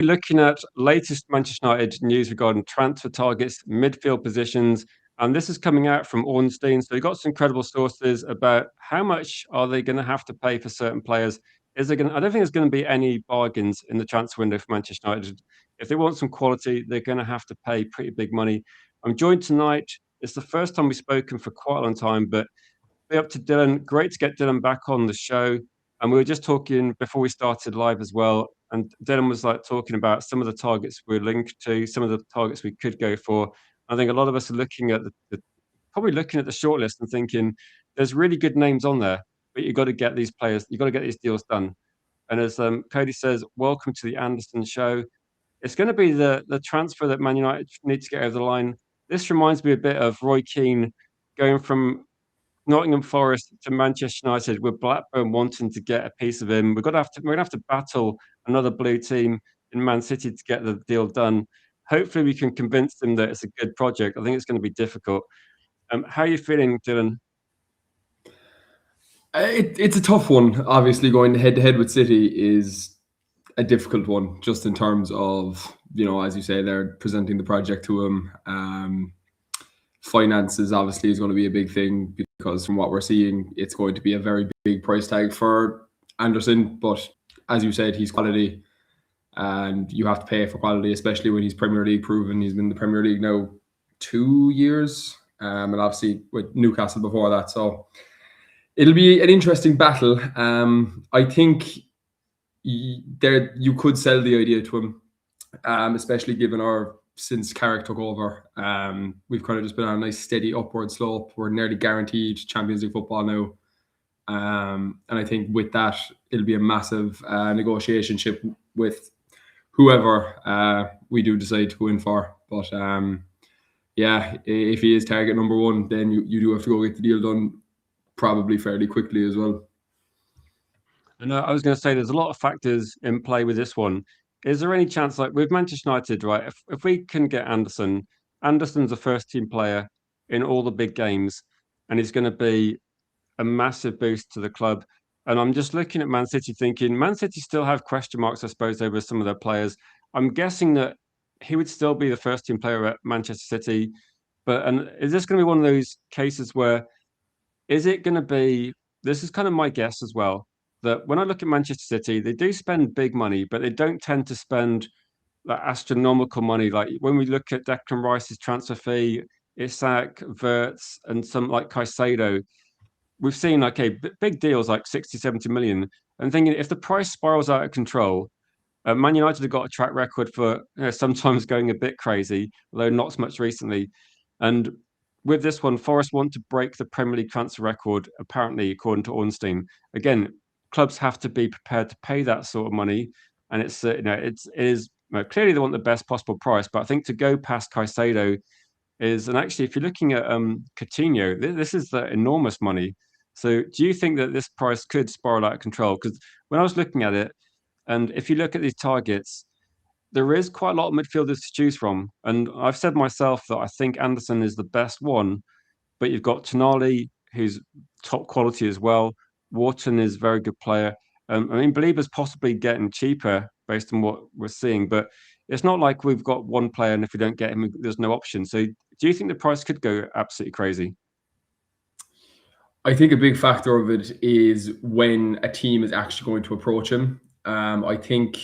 looking at latest Manchester United news regarding transfer targets, midfield positions, and this is coming out from Ornstein. So we've got some credible sources about how much are they going to have to pay for certain players. Is there going? I don't think there's going to be any bargains in the transfer window for Manchester United. If they want some quality, they're going to have to pay pretty big money. I'm joined tonight. It's the first time we've spoken for quite a long time, but be up to Dylan. Great to get Dylan back on the show. And we were just talking before we started live as well. And Dylan was like talking about some of the targets we're linked to, some of the targets we could go for. I think a lot of us are looking at probably looking at the shortlist and thinking there's really good names on there, but you've got to get these players, you've got to get these deals done. And as Cody says, welcome to the Anderson Show. It's going to be the transfer that Man United need to get over the line. This reminds me a bit of Roy Keane going from Nottingham Forest to Manchester United, with Blackburn wanting to get a piece of him. We're gonna have to battle another blue team in Man City to get the deal done. Hopefully, we can convince them that it's a good project. I think it's going to be difficult. How are you feeling, Dylan? It's a tough one. Obviously, going head to head with City is a difficult one, just in terms of, as you say, they're presenting the project to him. Finances obviously is going to be a big thing, because from what we're seeing, it's going to be a very big price tag for Anderson. But as you said, he's quality, and you have to pay for quality, especially when he's Premier League proven. He's been in the Premier League now 2 years, and obviously with Newcastle before that. So it'll be an interesting battle. I think you could sell the idea to him, especially given our, since Carrick took over, we've kind of just been on a nice steady upward slope. We're nearly guaranteed Champions League football now. And I think with that, it'll be a massive negotiation chip with whoever we do decide to go in for. But yeah, if he is target number one, then you do have to go get the deal done probably fairly quickly as well. And I was going to say there's a lot of factors in play with this one. Is there any chance, like with Manchester United, right? If we can get Anderson, Anderson's a first team player in all the big games, and he's going to be a massive boost to the club. And I'm just looking at Man City thinking, Man City still have question marks, I suppose, over some of their players. I'm guessing that he would still be the first team player at Manchester City. And is this going to be one of those cases where, is it going to be, this is kind of my guess as well, that when I look at Manchester City, they do spend big money, but they don't tend to spend like astronomical money. Like when we look at Declan Rice's transfer fee, Isak, Verts, and some like Caicedo, we've seen big deals like 60, 70 million. And thinking if the price spirals out of control, Man United have got a track record for sometimes going a bit crazy, although not so much recently. And with this one, Forest want to break the Premier League transfer record, apparently, according to Ornstein. Again, clubs have to be prepared to pay that sort of money, and it is clearly they want the best possible price. But I think to go past Caicedo is, and actually, if you're looking at Coutinho, this is the enormous money. So, do you think that this price could spiral out of control? Because when I was looking at it, and if you look at these targets, there is quite a lot of midfielders to choose from. And I've said myself that I think Anderson is the best one, but you've got Tonali, who's top quality as well. Wharton is a very good player. I mean, Belieber's possibly getting cheaper based on what we're seeing, but it's not like we've got one player, and if we don't get him, there's no option. So do you think the price could go absolutely crazy? I think a big factor of it is when a team is actually going to approach him. I think,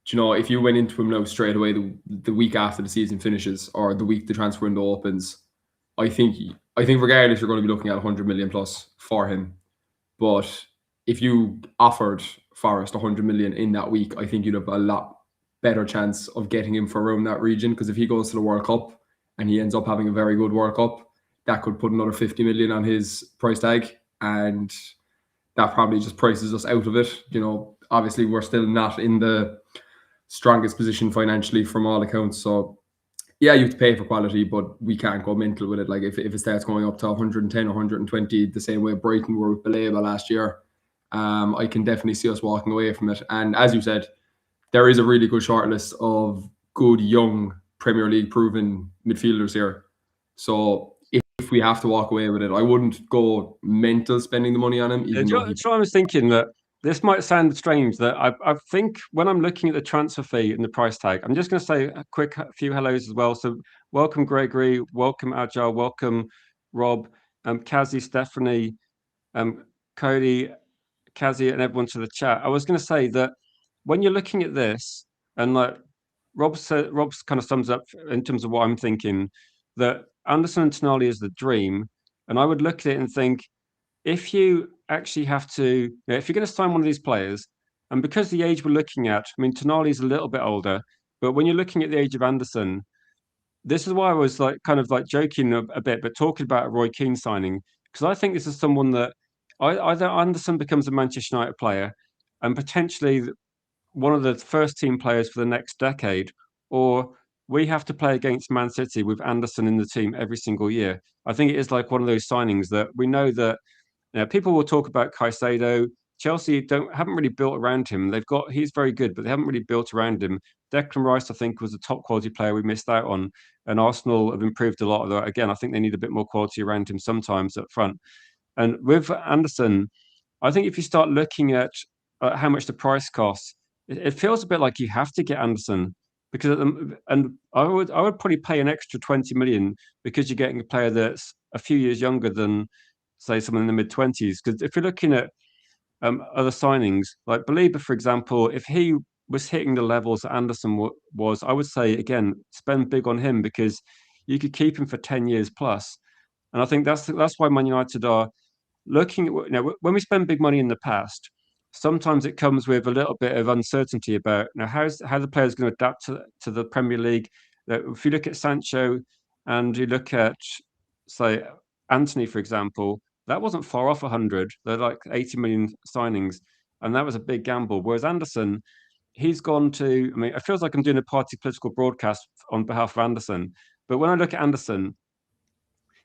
if you went into him now straight away the week after the season finishes, or the week the transfer window opens, I think regardless you're going to be looking at 100 million plus for him. But if you offered Forest 100 million in that week, I think you'd have a lot better chance of getting him for around that region, because if he goes to the World Cup and he ends up having a very good World Cup, that could put another 50 million on his price tag, and that probably just prices us out of it. Obviously we're still not in the strongest position financially from all accounts, so yeah, you have to pay for quality, but we can't go mental with it. Like if it starts going up to 110, 120, the same way Brighton were with Baleba last year, I can definitely see us walking away from it. And as you said, there is a really good shortlist of good young Premier League proven midfielders here. So if we have to walk away with it, I wouldn't go mental spending the money on him. I was thinking that this might sound strange that I think when I'm looking at the transfer fee and the price tag, I'm just going to say a quick few hellos as well. So welcome Gregory, welcome Agile, welcome Rob, Kazi, Stephanie, Cody, Kazi, and everyone to the chat. I was going to say that when you're looking at this, and like Rob's kind of sums up in terms of what I'm thinking, that Anderson and Tonali is the dream, and I would look at it and think, if you actually have to, if you're going to sign one of these players, and because the age we're looking at, I mean, Tonali's a little bit older, but when you're looking at the age of Anderson, this is why I was like kind of like joking a bit, but talking about a Roy Keane signing, because I think this is someone that either Anderson becomes a Manchester United player and potentially one of the first team players for the next decade, or we have to play against Man City with Anderson in the team every single year. I think it is like one of those signings that we know that people will talk about Caicedo. Chelsea haven't really built around him. He's very good, but they haven't really built around him. Declan Rice, I think, was a top quality player we missed out on, and Arsenal have improved a lot. Although again, I think they need a bit more quality around him sometimes up front. And with Anderson, I think if you start looking at how much the price costs, it feels a bit like you have to get Anderson because and I would probably pay an extra 20 million because you're getting a player that's a few years younger than say someone in the mid 20s. Because if you're looking at other signings like Belieber, for example, if he was hitting the levels that Anderson was, I would say again spend big on him because you could keep him for 10 years plus. And I think that's why Man United are looking at, when we spend big money in the past, sometimes it comes with a little bit of uncertainty about how the player's going to adapt to the Premier League. If you look at Sancho and you look at say Anthony, for example, that wasn't far off 100. They're like 80 million signings, and that was a big gamble. Whereas Anderson, he's gone to. I mean, it feels like I'm doing a party political broadcast on behalf of Anderson. But when I look at Anderson,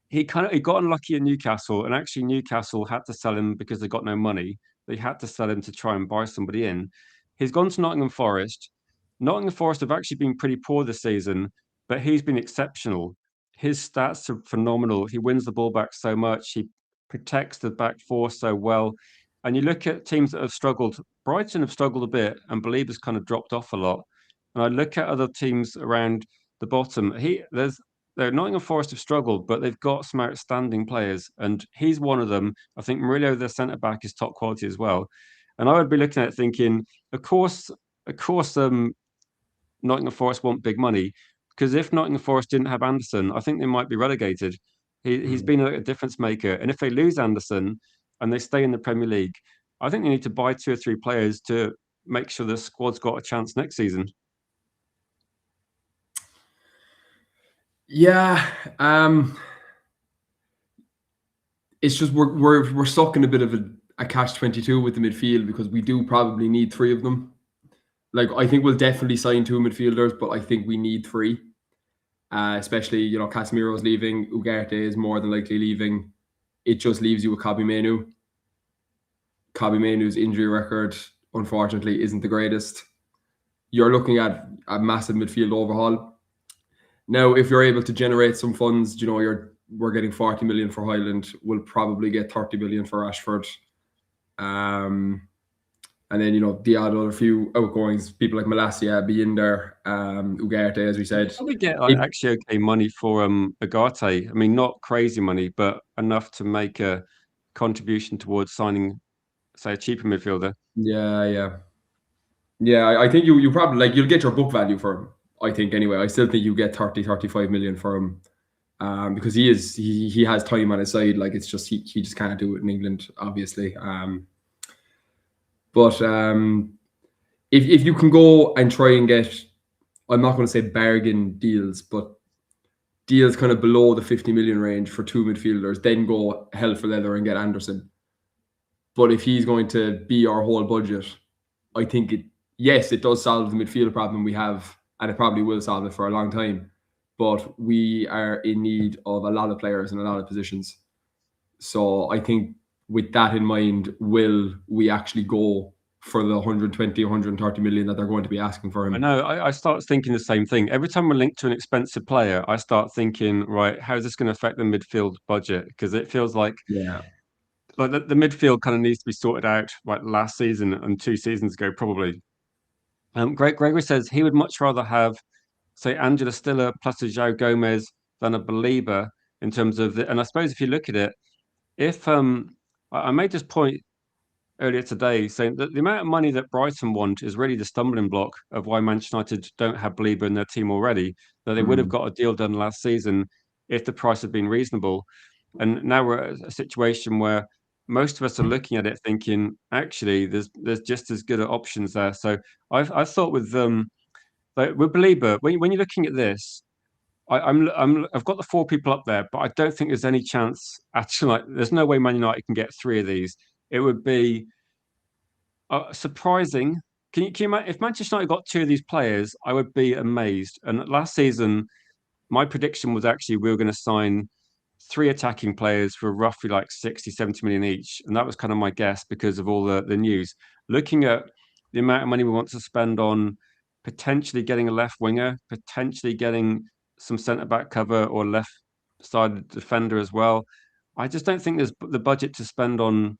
he got unlucky at Newcastle, and actually Newcastle had to sell him because they got no money. They had to sell him to try and buy somebody in. He's gone to Nottingham Forest. Nottingham Forest have actually been pretty poor this season, but he's been exceptional. His stats are phenomenal. He wins the ball back so much. He protects the back four so well. And you look at teams that have struggled. Brighton have struggled a bit, and Believers kind of dropped off a lot. And I look at other teams around the bottom. Nottingham Forest have struggled, but they've got some outstanding players, and he's one of them. I think Murillo, their centre back, is top quality as well. And I would be looking at it thinking, of course, Nottingham Forest want big money because if Nottingham Forest didn't have Anderson, I think they might be relegated. He's been a difference maker, and if they lose Anderson and they stay in the Premier League, I think they need to buy two or three players to make sure the squad's got a chance next season. Yeah, it's just we're stuck in a bit of a catch-22 with the midfield because we do probably need three of them. Like I think we'll definitely sign two midfielders, but I think we need three. Especially Casemiro's leaving, Ugarte is more than likely leaving. It just leaves you with Kobbie Mainoo. Kobbie Mainoo's injury record, unfortunately, isn't the greatest. You're looking at a massive midfield overhaul. Now, if you're able to generate some funds, we're getting 40 million for Highland. We'll probably get 30 million for Rashford. And then, the other few outgoings, people like Malacia be in there, Ugarte, as we said. Probably get actually okay money for Ugarte. I mean, not crazy money, but enough to make a contribution towards signing, say, a cheaper midfielder. Yeah. I think you probably you'll get your book value for him. I think anyway. I still think you get 35 million for him. Because he has time on his side. Like it's just he just can't do it in England, obviously. But if you can go and try and get, I'm not going to say bargain deals, but deals kind of below the 50 million range for two midfielders, then go hell for leather and get Anderson. But if he's going to be our whole budget, I think it does solve the midfield problem we have, and it probably will solve it for a long time. But we are in need of a lot of players in a lot of positions. So I think with that in mind, will we actually go for the 120, 130 million that they're going to be asking for him? I know. I start thinking the same thing. Every time we're linked to an expensive player, I start thinking, right, how is this going to affect the midfield budget? Because it feels like like the midfield kind of needs to be sorted out like last season and 2 seasons ago, probably. Gregory says he would much rather have, say, Angela Stiller plus a João Gomez than a Belieber in terms of and I suppose if you look at it, if I made this point earlier today saying that the amount of money that Brighton want is really the stumbling block of why Manchester United don't have Belieber in their team already, that they would have got a deal done last season if the price had been reasonable. And now we're at a situation where most of us are looking at it thinking, actually, there's just as good options there. So I thought with like with Belieber, when you're looking at this, I've got the 4 people up there, but I don't think there's any chance. Actually, like, there's no way Man United can get 3 of these. It would be surprising. Can you imagine if Manchester United got 2 of these players? I would be amazed. And last season, my prediction was actually we were going to sign 3 attacking players for roughly like 60, 70 million each. And that was kind of my guess because of all the news. Looking at the amount of money we want to spend on potentially getting a left winger, potentially getting some centre back cover or left sided defender as well. I just don't think there's the budget to spend on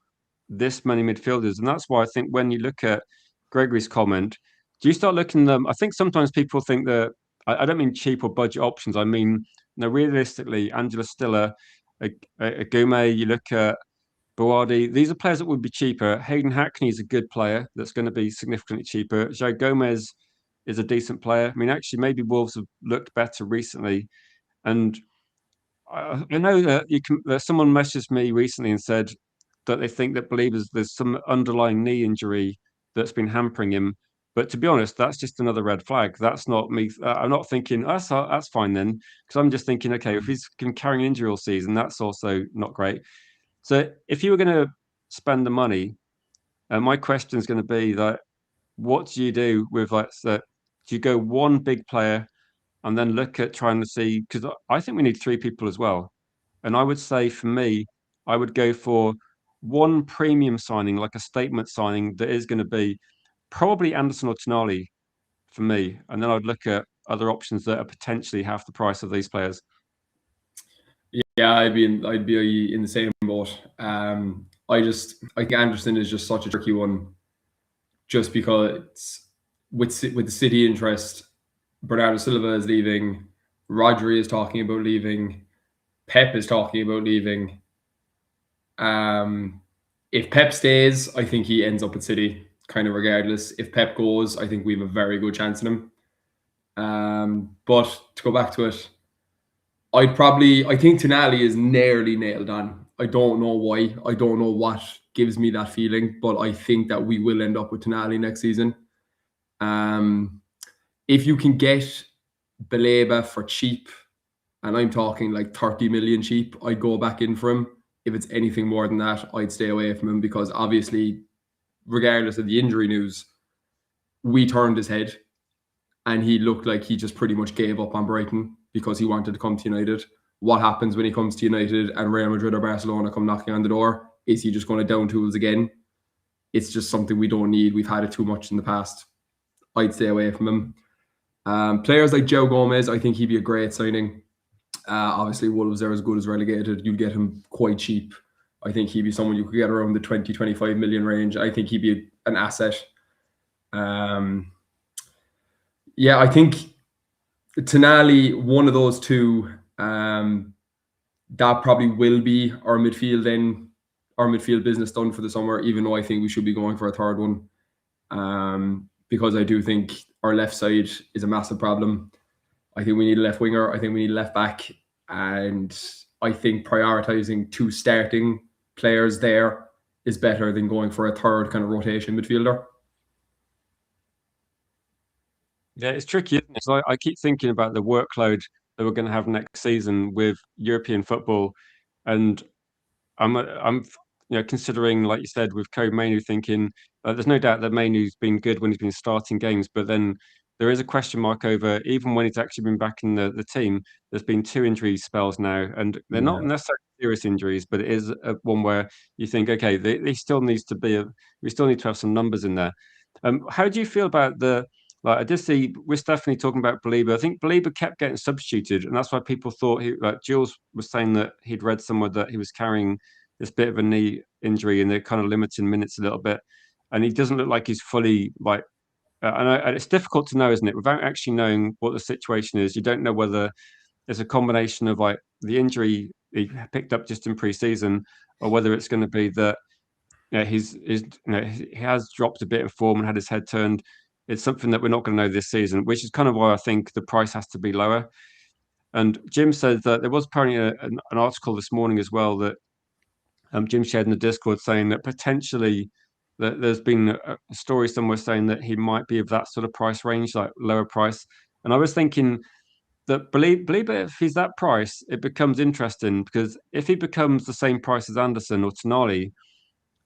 this many midfielders. And that's why I think when you look at Gregory's comment, do you start looking at them? I think sometimes people think that I don't mean cheap or budget options. I mean, realistically, Angela Stiller, a Gume, you look at Boadi, these are players that would be cheaper. Hayden Hackney is a good player that's going to be significantly cheaper. João Gomez is a decent player. I mean, actually, maybe Wolves have looked better recently. And I know that someone messaged me recently and said that they think that Believers there's some underlying knee injury that's been hampering him. But to be honest, that's just another red flag. That's not me. I'm not thinking that's fine then, because I'm just thinking, okay, if he's been carrying injury all season, that's also not great. So if you were going to spend the money, my question is going to be that what do you do with like do you go one big player and then look at trying to see because I think we need 3 people as well. And I would say for me, I would go for one premium signing, like a statement signing that is going to be probably Anderson or Tonali for me. And then I'd look at other options that are potentially half the price of these players. Yeah, I'd be in the same boat. I think Anderson is just such a tricky one, just because with the City interest, Bernardo Silva is leaving, Rodri is talking about leaving, Pep is talking about leaving. If Pep stays, I think he ends up at City, kind of regardless. If Pep goes, I think we have a very good chance in him. But to go back to it, I think Tonali is nearly nailed on. I don't know why. I don't know what gives me that feeling, but I think that we will end up with Tonali next season. If you can get Baleba for cheap, and I'm talking like 30 million cheap, I'd go back in for him. If it's anything more than that, I'd stay away from him because obviously, regardless of the injury news, we turned his head and he looked like he just pretty much gave up on Brighton because he wanted to come to United. What happens when he comes to United and Real Madrid or Barcelona come knocking on the door? Is he just going to down tools again? It's just something we don't need. We've had it too much in the past. I'd stay away from him. Players like João Gomez, I think he'd be a great signing. Obviously, Wolves are as good as relegated. You'd get him quite cheap. I think he'd be someone you could get around the 20, 25 million range. I think he'd be an asset. Yeah, I think Tonali, one of those 2, that probably will be our midfield business done for the summer, even though I think we should be going for a third one. Because I do think our left side is a massive problem. I think we need a left winger. I think we need a left back. And I think prioritizing 2 starting players there is better than going for a third kind of rotation midfielder. Yeah, it's tricky, isn't it? So I keep thinking about the workload that we're going to have next season with European football. And I'm considering, like you said, with Code Mainu, thinking there's no doubt that Mainu's been good when he's been starting games, but then there is a question mark over even when he's actually been back in the team. There's been 2 injury spells now, and they're not necessarily serious injuries, but it is one where you think, okay, they still needs to be we still need to have some numbers in there. How do you feel about the? Like I did see we're definitely talking about Belieber. I think Belieber kept getting substituted, and that's why people thought Jules was saying that he'd read somewhere that he was carrying this bit of a knee injury and they're kind of limiting minutes a little bit, and he doesn't look like he's fully like. And it's difficult to know, isn't it, without actually knowing what the situation is. You don't know whether it's a combination of like the injury he picked up just in pre-season, or whether it's going to be that he has dropped a bit in form and had his head turned. It's something that we're not going to know this season, which is kind of why I think the price has to be lower. And Jim said that there was apparently an article this morning as well that Jim shared in the Discord saying that potentially that there's been a story somewhere saying that he might be of that sort of price range, like lower price. And I was thinking that believe it, if he's that price, it becomes interesting because if he becomes the same price as Anderson or Tonali,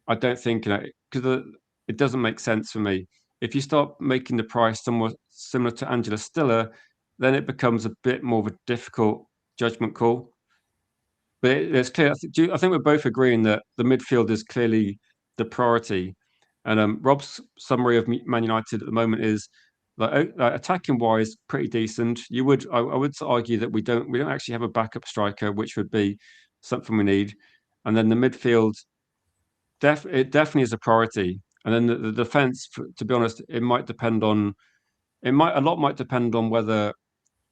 I don't think because it doesn't make sense for me. If you start making the price somewhat similar to Angela Stiller, then it becomes a bit more of a difficult judgment call. But it's clear. I think we're both agreeing that the midfield is clearly the priority. And Rob's summary of Man United at the moment is like attacking wise, pretty decent. I would argue that we don't actually have a backup striker, which would be something we need. And then the midfield, it definitely is a priority. And then the defense, to be honest, a lot might depend on whether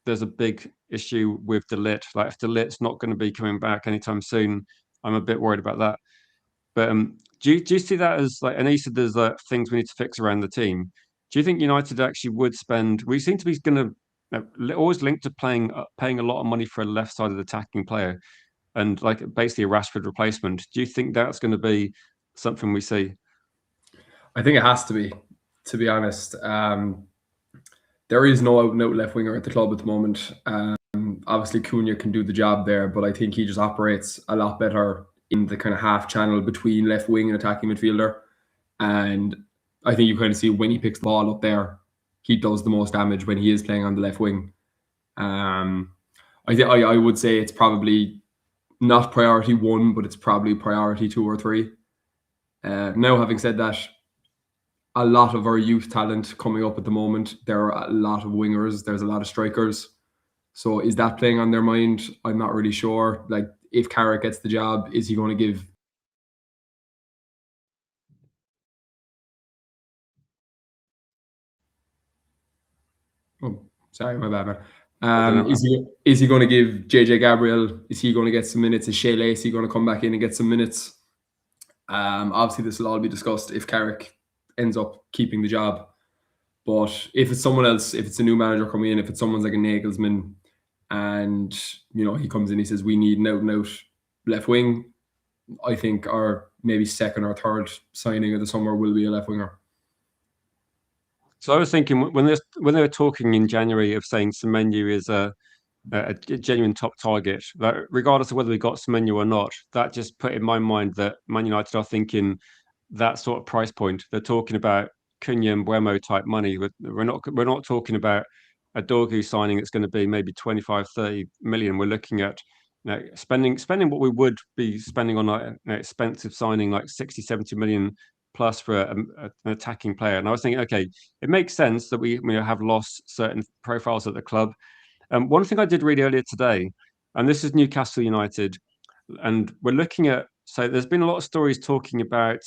there's a big issue with De Ligt. Like if De Ligt's not going to be coming back anytime soon, I'm a bit worried about that. But do you see that as like? And he said there's things we need to fix around the team. Do you think United actually would spend? We seem to be going to always linked to paying a lot of money for a left-sided attacking player, and like basically a Rashford replacement. Do you think that's going to be something we see? I think it has to be honest. There is no out and out left winger at the club at the moment. Obviously, Cunha can do the job there, but I think he just operates a lot better in the kind of half channel between left wing and attacking midfielder. And I think you kind of see when he picks the ball up there, he does the most damage when he is playing on the left wing. I would say it's probably not priority one, but it's probably priority 2 or 3. Now, having said that, a lot of our youth talent coming up at the moment. There are a lot of wingers. There's a lot of strikers. So is that playing on their mind? I'm not really sure. Like if Carrick gets the job, is he going to give? Oh, sorry, my bad, man. Is he going to give JJ Gabriel? Is he going to get some minutes? Is Shea Lacey going to come back in and get some minutes? Obviously, this will all be discussed if Carrick ends up keeping the job. But if it's someone else, if it's a new manager coming in, if it's someone like a Nagelsmann, and he comes in, he says we need an out and out left wing, I think our maybe second or third signing of the summer will be a left winger. So I was thinking when they were talking in January of saying Semenyo is a genuine top target, that regardless of whether we got Semenyo or not, that just put in my mind that Man United are thinking that sort of price point. They're talking about Cunha and Buemo type money. We're not talking about a Dorgu signing that's going to be maybe 25, 30 million. We're looking at spending what we would be spending on an expensive signing like 60, 70 million plus for an attacking player. And I was thinking, okay, it makes sense that we have lost certain profiles at the club. One thing I did read earlier today, and this is Newcastle United, and we're looking at, so there's been a lot of stories talking about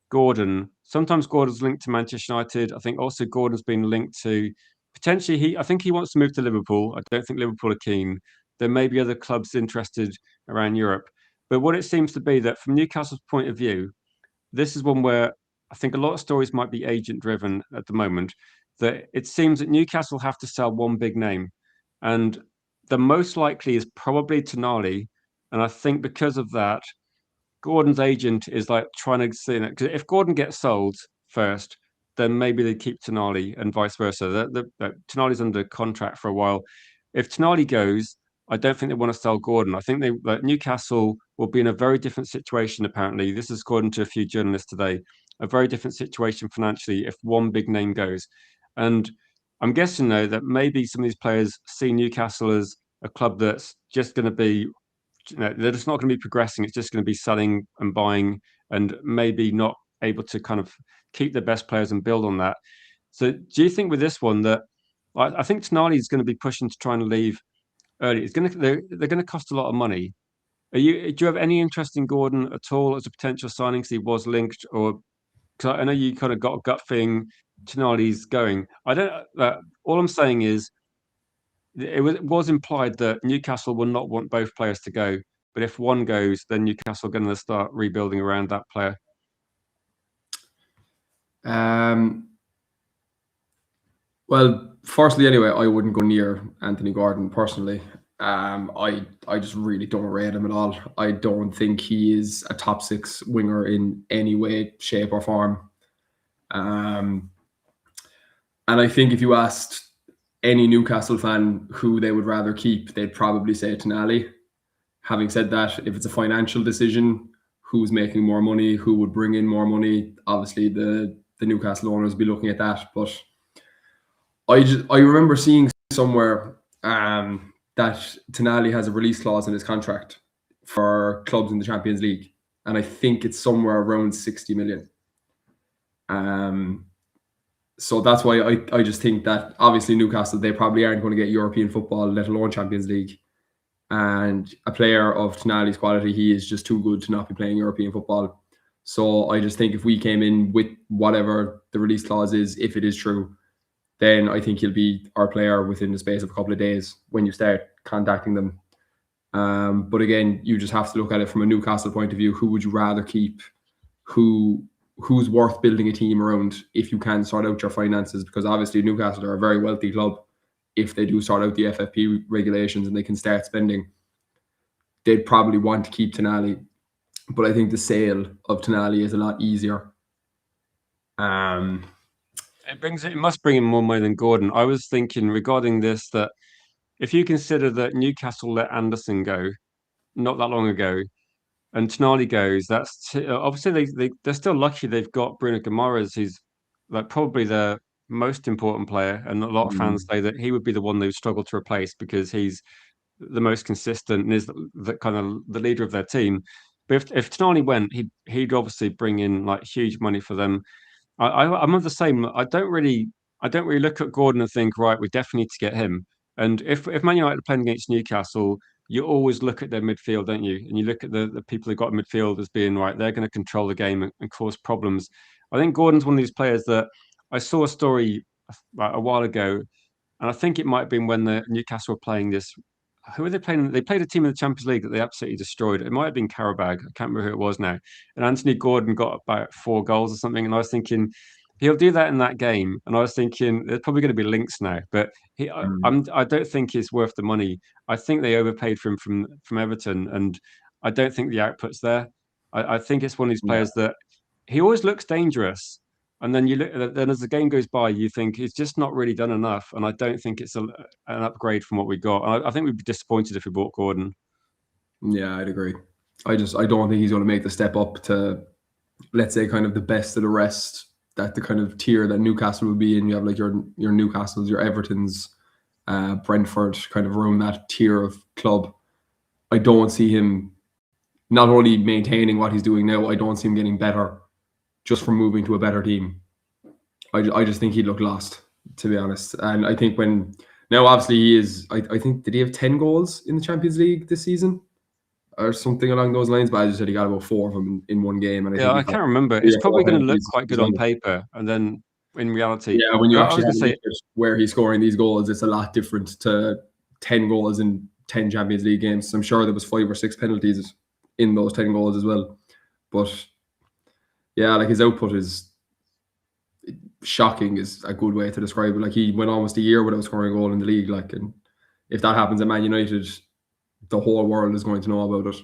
Gordon. Sometimes Gordon's linked to Manchester United. I think also Gordon's been linked to potentially I think he wants to move to Liverpool. I don't think Liverpool are keen. There may be other clubs interested around Europe. But what it seems to be that from Newcastle's point of view, this is one where I think a lot of stories might be agent driven at the moment. That it seems that Newcastle have to sell one big name. And the most likely is probably Tonali. And I think because of that, Gordon's agent is like trying to see it. Because if Gordon gets sold first, then maybe they keep Tonali and vice versa. Tonali's under contract for a while. If Tonali goes, I don't think they want to sell Gordon. I think Newcastle will be in a very different situation. Apparently, this is according to a few journalists today. A very different situation financially if one big name goes, and I'm guessing though that maybe some of these players see Newcastle as a club that's just going to be they're just not going to be progressing. It's just going to be selling and buying, and maybe not able to kind of keep the best players and build on that. So, do you think with this one that I think Tonali is going to be pushing to try and leave early? They're going to cost a lot of money. Do you have any interest in Gordon at all as a potential signing? Because he was linked, or because I know you kind of got a gut feeling Tonali's going. I don't. All I'm saying is it was implied that Newcastle will not want both players to go, but if one goes, then Newcastle are going to start rebuilding around that player. Well, firstly, anyway, I wouldn't go near Anthony Gordon personally. I just really don't rate him at all. I don't think he is a top six winger in any way, shape, or form. And I think if you asked any Newcastle fan who they would rather keep, they'd probably say Tonali. Having said that, if it's a financial decision, who's making more money, who would bring in more money, obviously the Newcastle owners will be looking at that. But I remember seeing somewhere that Tonali has a release clause in his contract for clubs in the Champions League, and I think it's somewhere around 60 million. So that's why I just think that obviously Newcastle, they probably aren't going to get European football, let alone Champions League. And a player of Tonali's quality, he is just too good to not be playing European football. So I just think if we came in with whatever the release clause is, if it is true, then I think he'll be our player within the space of a couple of days when you start contacting them. But again, you just have to look at it from a Newcastle point of view. Who would you rather keep? Who's worth building a team around if you can sort out your finances? Because obviously Newcastle are a very wealthy club. If they do sort out the FFP regulations and they can start spending, they'd probably want to keep Tonali. But I think the sale of Tonali is a lot easier. It must bring in more money than Gordon. I was thinking regarding this that if you consider that Newcastle let Anderson go not that long ago, and Tonali goes, obviously they're still lucky they've got Bruno Guimaraes, who's like probably the most important player, and a lot of fans say that he would be the one they would struggle to replace because he's the most consistent and is the kind of the leader of their team. But if Tonali went, he'd obviously bring in like huge money for them. I'm of the same. I don't really look at Gordon and think, right, we definitely need to get him. And if Man United are playing against Newcastle, you always look at their midfield, don't you? And you look at the people who got in midfield as being right, they're going to control the game and cause problems. I think Gordon's one of these players that I saw a story a while ago, and I think it might have been when the Newcastle were playing this. Who were they playing? They played a team in the Champions League that they absolutely destroyed. It might have been Karabag. I can't remember who it was now. And Anthony Gordon got about 4 goals or something. And I was thinking, he'll do that in that game. And I was thinking, there's probably going to be links now. But I don't think it's worth the money. I think they overpaid for him from Everton. And I don't think the output's there. I think it's one of these players that he always looks dangerous. And then you look. Then as the game goes by, you think he's just not really done enough. And I don't think it's an upgrade from what we got. I think we'd be disappointed if we bought Gordon. Yeah, I'd agree. I don't think he's going to make the step up to, let's say, kind of the best of the rest. That the kind of tier that Newcastle would be in. You have like your Newcastles, your Evertons, Brentford, kind of around that tier of club. I don't see him not only maintaining what he's doing now. I don't see him getting better just from moving to a better team. I just think he'd look lost, to be honest. And I think now obviously he is, I think, did he have 10 goals in the Champions League this season? Or something along those lines, but as you said, he got about 4 of them in one game. And I can't remember. It's probably going to look quite good on paper, and then in reality, yeah, when you actually have to where he's scoring these goals, it's a lot different to 10 goals in 10 Champions League games. I'm sure there was 5 or 6 penalties in those 10 goals as well. But yeah, like his output is shocking, is a good way to describe it. Like he went almost a year without scoring a goal in the league. Like, and if that happens at Man United, the whole world is going to know about it.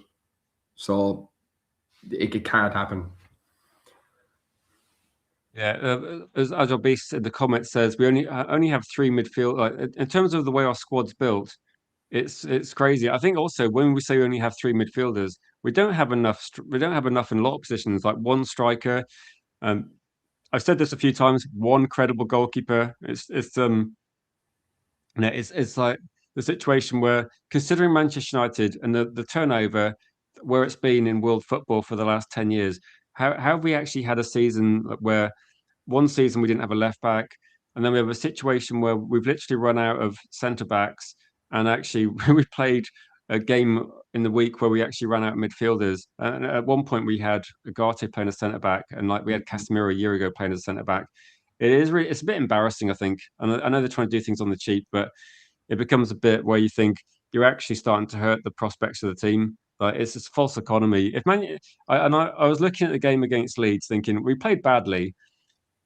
So it can't happen. Yeah, as Agile Beast in the comments says, we only have 3 midfield. Like in terms of the way our squad's built, it's crazy. I think also when we say we only have 3 midfielders, we don't have enough. We don't have enough in a lot of positions. Like one striker. I've said this a few times. One credible goalkeeper. It's like the situation where, considering Manchester United and the turnover where it's been in world football for the last 10 years, how have we actually had a season where one season we didn't have a left back, and then we have a situation where we've literally run out of centre backs, and actually we played a game in the week where we actually ran out of midfielders. And at one point we had Ugarte playing as centre back, and like we had Casemiro a year ago playing as centre back. It's a bit embarrassing, I think. And I know they're trying to do things on the cheap, but it becomes a bit where you think you're actually starting to hurt the prospects of the team. Like it's this false economy. I was looking at the game against Leeds, thinking we played badly,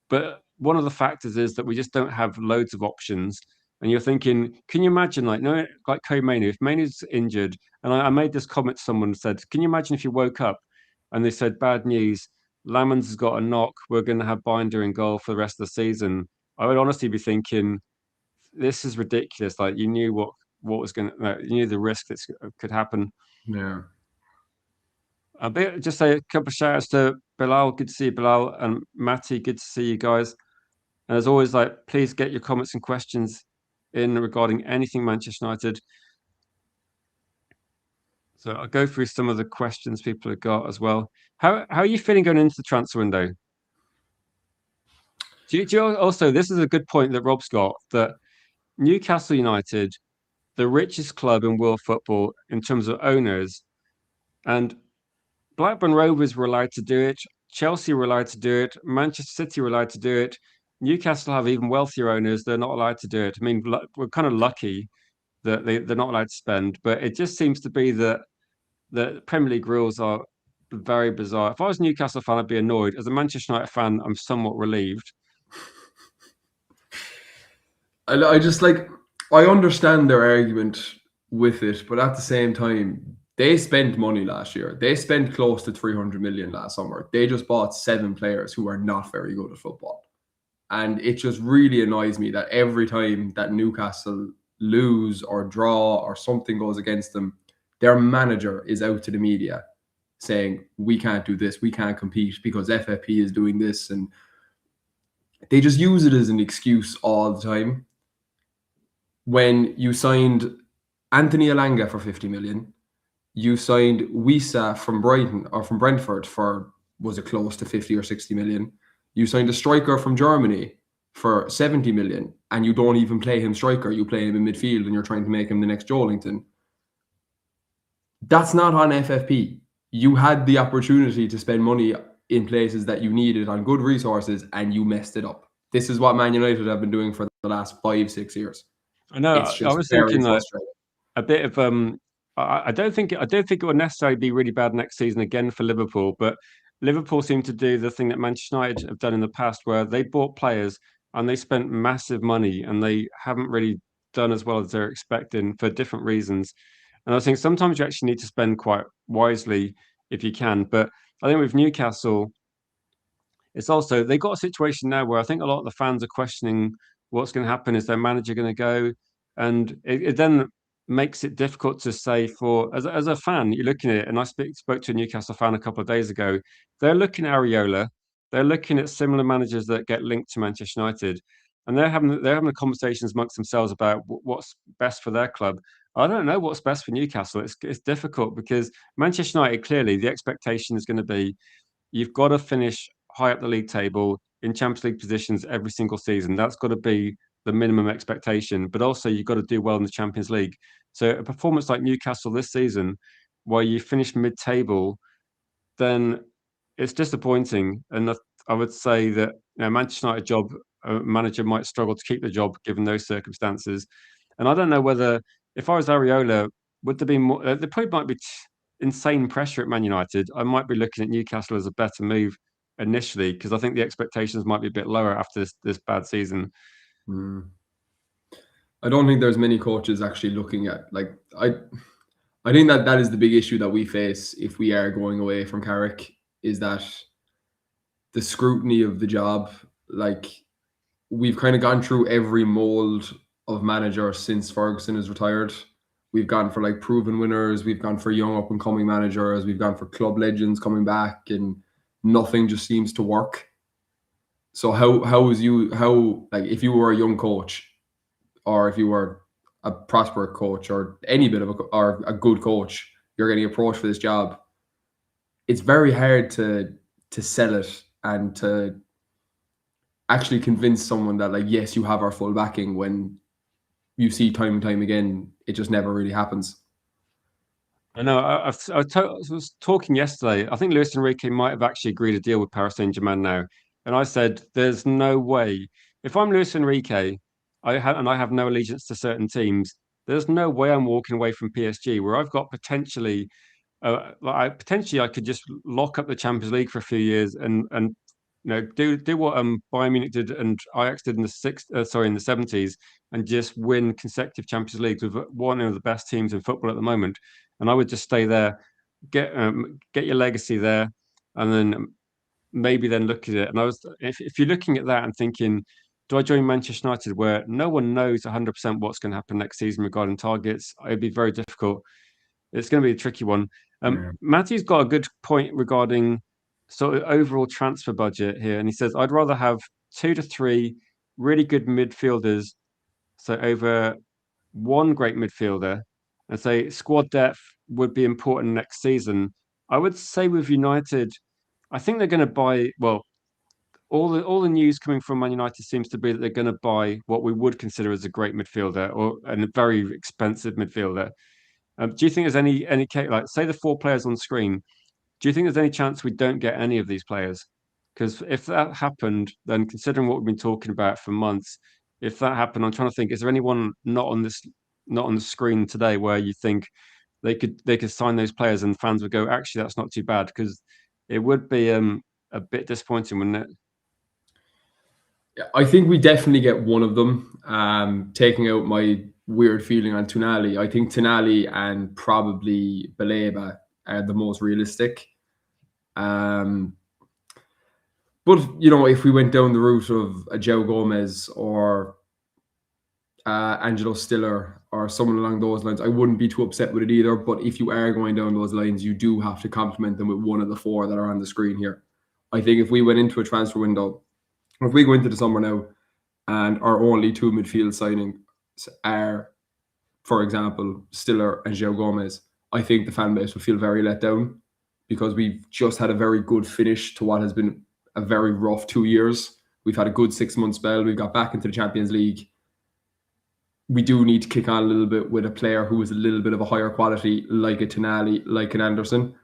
but one of the factors is that we just don't have loads of options. And you're thinking, can you imagine, like, no, like Manu, if Manu's injured, and I made this comment to someone said, can you imagine if you woke up and they said, bad news, Lamans has got a knock, we're going to have Binder in goal for the rest of the season. I would honestly be thinking, this is ridiculous. Like, you knew what was going to, you knew the risk that could happen. Yeah. Just say a couple of shout outs to Bilal. Good to see you, Bilal, and Matty. Good to see you guys. And as always, like, please get your comments and questions in regarding anything Manchester United. So I'll go through some of the questions people have got as well. How are you feeling going into the transfer window? Do you also, this is a good point that Rob's got, that Newcastle United, the richest club in world football in terms of owners, and Blackburn Rovers were allowed to do it. Chelsea were allowed to do it. Manchester City were allowed to do it. Newcastle have even wealthier owners. They're not allowed to do it. I mean, we're kind of lucky that they're not allowed to spend, but it just seems to be that the Premier League rules are very bizarre. If I was a Newcastle fan, I'd be annoyed. As a Manchester United fan, I'm somewhat relieved. I just like, I understand their argument with it, but at the same time, they spent money last year. They spent close to 300 million last summer. They just bought 7 players who are not very good at football. And it just really annoys me that every time that Newcastle lose or draw or something goes against them, their manager is out to the media saying, we can't do this, we can't compete because FFP is doing this. And they just use it as an excuse all the time. When you signed Anthony Elanga for 50 million, you signed Wisa from Brighton or from Brentford for, was it close to 50 or 60 million? You signed a striker from Germany for 70 million, and you don't even play him striker. You play him in midfield and you're trying to make him the next Joelinton. That's not on FFP. You had the opportunity to spend money in places that you needed on good resources and you messed it up. This is what Man United have been doing for the last 5-6 years. I know. I was thinking that a bit of I don't think it would necessarily be really bad next season again for Liverpool, but Liverpool seem to do the thing that Manchester United have done in the past, where they bought players and they spent massive money and they haven't really done as well as they're expecting for different reasons. And I think sometimes you actually need to spend quite wisely if you can. But I think with Newcastle, it's also they've got a situation now where I think a lot of the fans are questioning what's going to happen. Is their manager going to go? And it then makes it difficult to say for as a fan, you're looking at it, and I spoke to a Newcastle fan a couple of days ago. They're looking at Areola, they're looking at similar managers that get linked to Manchester United, and they're having the conversations amongst themselves about what's best for their club. I don't know what's best for Newcastle. It's difficult because Manchester United, clearly the expectation is going to be you've got to finish high up the league table in Champions League positions every single season. That's got to be the minimum expectation. But also you've got to do well in the Champions League. So a performance like Newcastle this season, where you finish mid-table, then it's disappointing. And I would say that Manchester United job manager might struggle to keep the job given those circumstances. And I don't know whether if I was Areola, would there be more? There probably might be insane pressure at Man United. I might be looking at Newcastle as a better move initially because I think the expectations might be a bit lower after this bad season. I don't think there's many coaches actually looking at I think that is the big issue that we face if we are going away from Carrick, is that the scrutiny of the job. Like, we've kind of gone through every mold of manager since Ferguson is retired. We've gone for like proven winners, we've gone for young up and coming managers, we've gone for club legends coming back, and nothing just seems to work. So how if you were a young coach, or if you were a prosperous coach, or any bit of or a good coach, you're getting approached for this job, it's very hard to sell it and to actually convince someone that, like, yes, you have our full backing, when you see time and time again it just never really happens. I know. I was talking yesterday. I think Luis Enrique might have actually agreed a deal with Paris Saint-Germain now, and I said, "There's no way. If I'm Luis Enrique, I have no allegiance to certain teams. There's no way I'm walking away from PSG, where I've got potentially I could just lock up the Champions League for a few years and do what Bayern Munich did and Ajax did in the 70s, and just win consecutive Champions Leagues with one of the best teams in football at the moment. And I would just stay there, get your legacy there, and then maybe then look at it. And if you're looking at that and thinking, do I join Manchester United, where no one knows 100% what's going to happen next season regarding targets? It'd be very difficult. It's going to be a tricky one. Yeah. Matthew's got a good point regarding sort of overall transfer budget here, and he says I'd rather have 2 to 3 really good midfielders, so over one great midfielder, and say squad depth would be important next season. I would say with United, I think they're going to buy. Well, all the news coming from Man United seems to be that they're going to buy what we would consider as a great midfielder or a very expensive midfielder. Do you think there's any like say the 4 players on screen? Do you think there's any chance we don't get any of these players? Because if that happened, then considering what we've been talking about for months, if that happened, I'm trying to think: is there anyone not on the screen today where you think they could sign those players and fans would go, actually, that's not too bad? Because it would be a bit disappointing, wouldn't it? I think we definitely get one of them. Taking out my weird feeling on Tonali, I think Tonali and probably Baleba are the most realistic. Um, but if we went down the route of a Joe Gomez or Angelo Stiller or someone along those lines, I wouldn't be too upset with it either. But if you are going down those lines, you do have to complement them with one of the 4 that are on the screen here. I think if we went into a transfer window, or if we go into the summer now, and our only 2 midfield signings are, for example, Stiller and Joe Gomez, I think the fan base will feel very let down because we've just had a very good finish to what has been a very rough 2 years. We've had a good 6 month spell. We've got back into the Champions League. We do need to kick on a little bit with a player who is a little bit of a higher quality, like a Tonali, like an Anderson.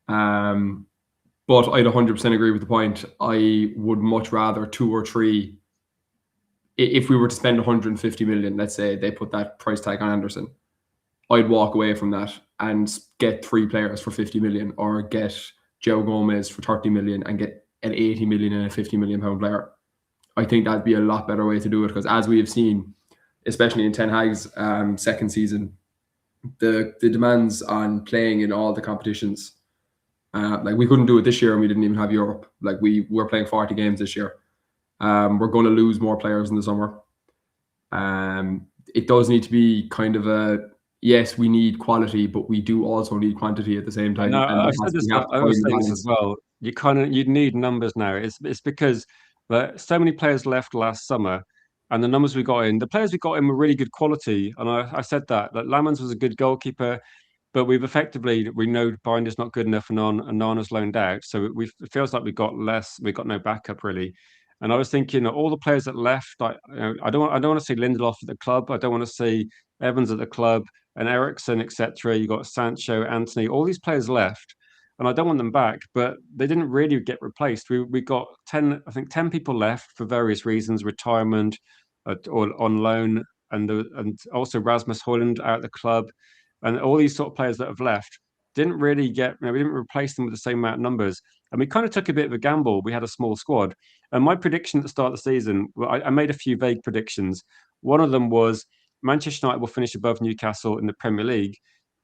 But I'd 100% agree with the point. I would much rather 2 or 3. If we were to spend 150 million, let's say they put that price tag on Anderson, I'd walk away from that and get 3 players for 50 million, or get Joe Gomez for 30 million and get an 80 million and a 50 million pound player. I think that'd be a lot better way to do it, because as we have seen, especially in Ten Hag's second season, the demands on playing in all the competitions, like we couldn't do it this year and we didn't even have Europe. Like we were playing 40 games this year. We're going to lose more players in the summer. It does need to be kind of yes, we need quality, but we do also need quantity at the same time. No, And I've said this. I always say this as well. You need numbers now. It's because so many players left last summer, and the numbers we got in, the players we got in were really good quality. And I said that Lamans was a good goalkeeper, but we know Binder's not good enough, and Nana's loaned out, so it feels like we've got less. We've got no backup really. And I was thinking all the players that left. I don't want to see Lindelof at the club. I don't want to see Evans at the club and Ericsson, etc. You got Sancho, Anthony, all these players left, and I don't want them back. But they didn't really get replaced. We got 10, I think 10 people left for various reasons: retirement, or on loan, and also Rasmus Højlund out of the club, and all these sort of players that have left didn't really get. We didn't replace them with the same amount of numbers, and we kind of took a bit of a gamble. We had a small squad, and my prediction at the start of the season, well, I made a few vague predictions. One of them was Manchester United will finish above Newcastle in the Premier League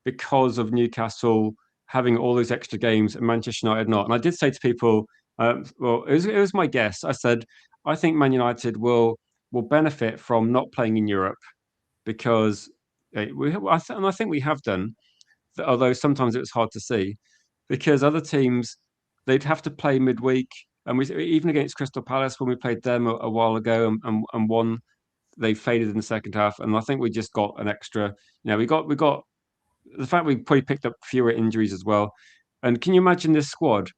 because of Newcastle having all those extra games and Manchester United not. And I did say to people, well, it was my guess. I said, I think Man United will benefit from not playing in Europe because and I think we have done, although sometimes it was hard to see because other teams, they'd have to play midweek. And we even against Crystal Palace when we played them a while ago and won, they faded in the second half, and I think we just got an extra. We got the fact we probably picked up fewer injuries as well. And can you imagine this squad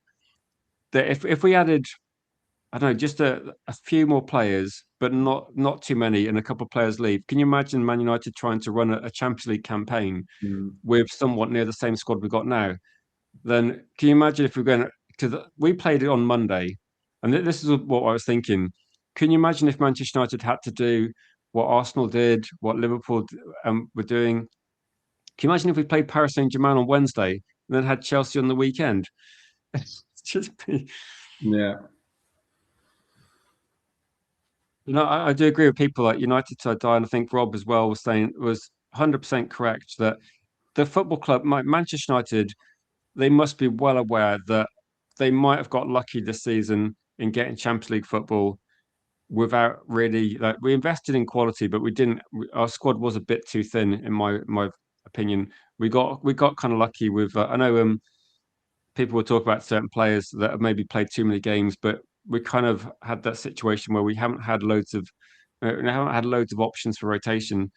that if we added I don't know, just a few more players, but not too many, and a couple of players leave. Can you imagine Man United trying to run a Champions League campaign Mm. with somewhat near the same squad we've got now? Then can you imagine if we're going to we played it on Monday, and this is what I was thinking. Can you imagine if Manchester United had to do what Arsenal did, what Liverpool were doing? Can you imagine if we played Paris Saint-Germain on Wednesday and then had Chelsea on the weekend? It's just be, Yeah. I do agree with people like United to die, and I think Rob as well was saying was 100% correct that the football club, Manchester United, they must be well aware that they might have got lucky this season in getting Champions League football without really like we invested in quality, but we didn't. Our squad was a bit too thin, in my opinion. We got kind of lucky with. I know people will talk about certain players that have maybe played too many games, but we kind of had that situation where we haven't had loads of options for rotation.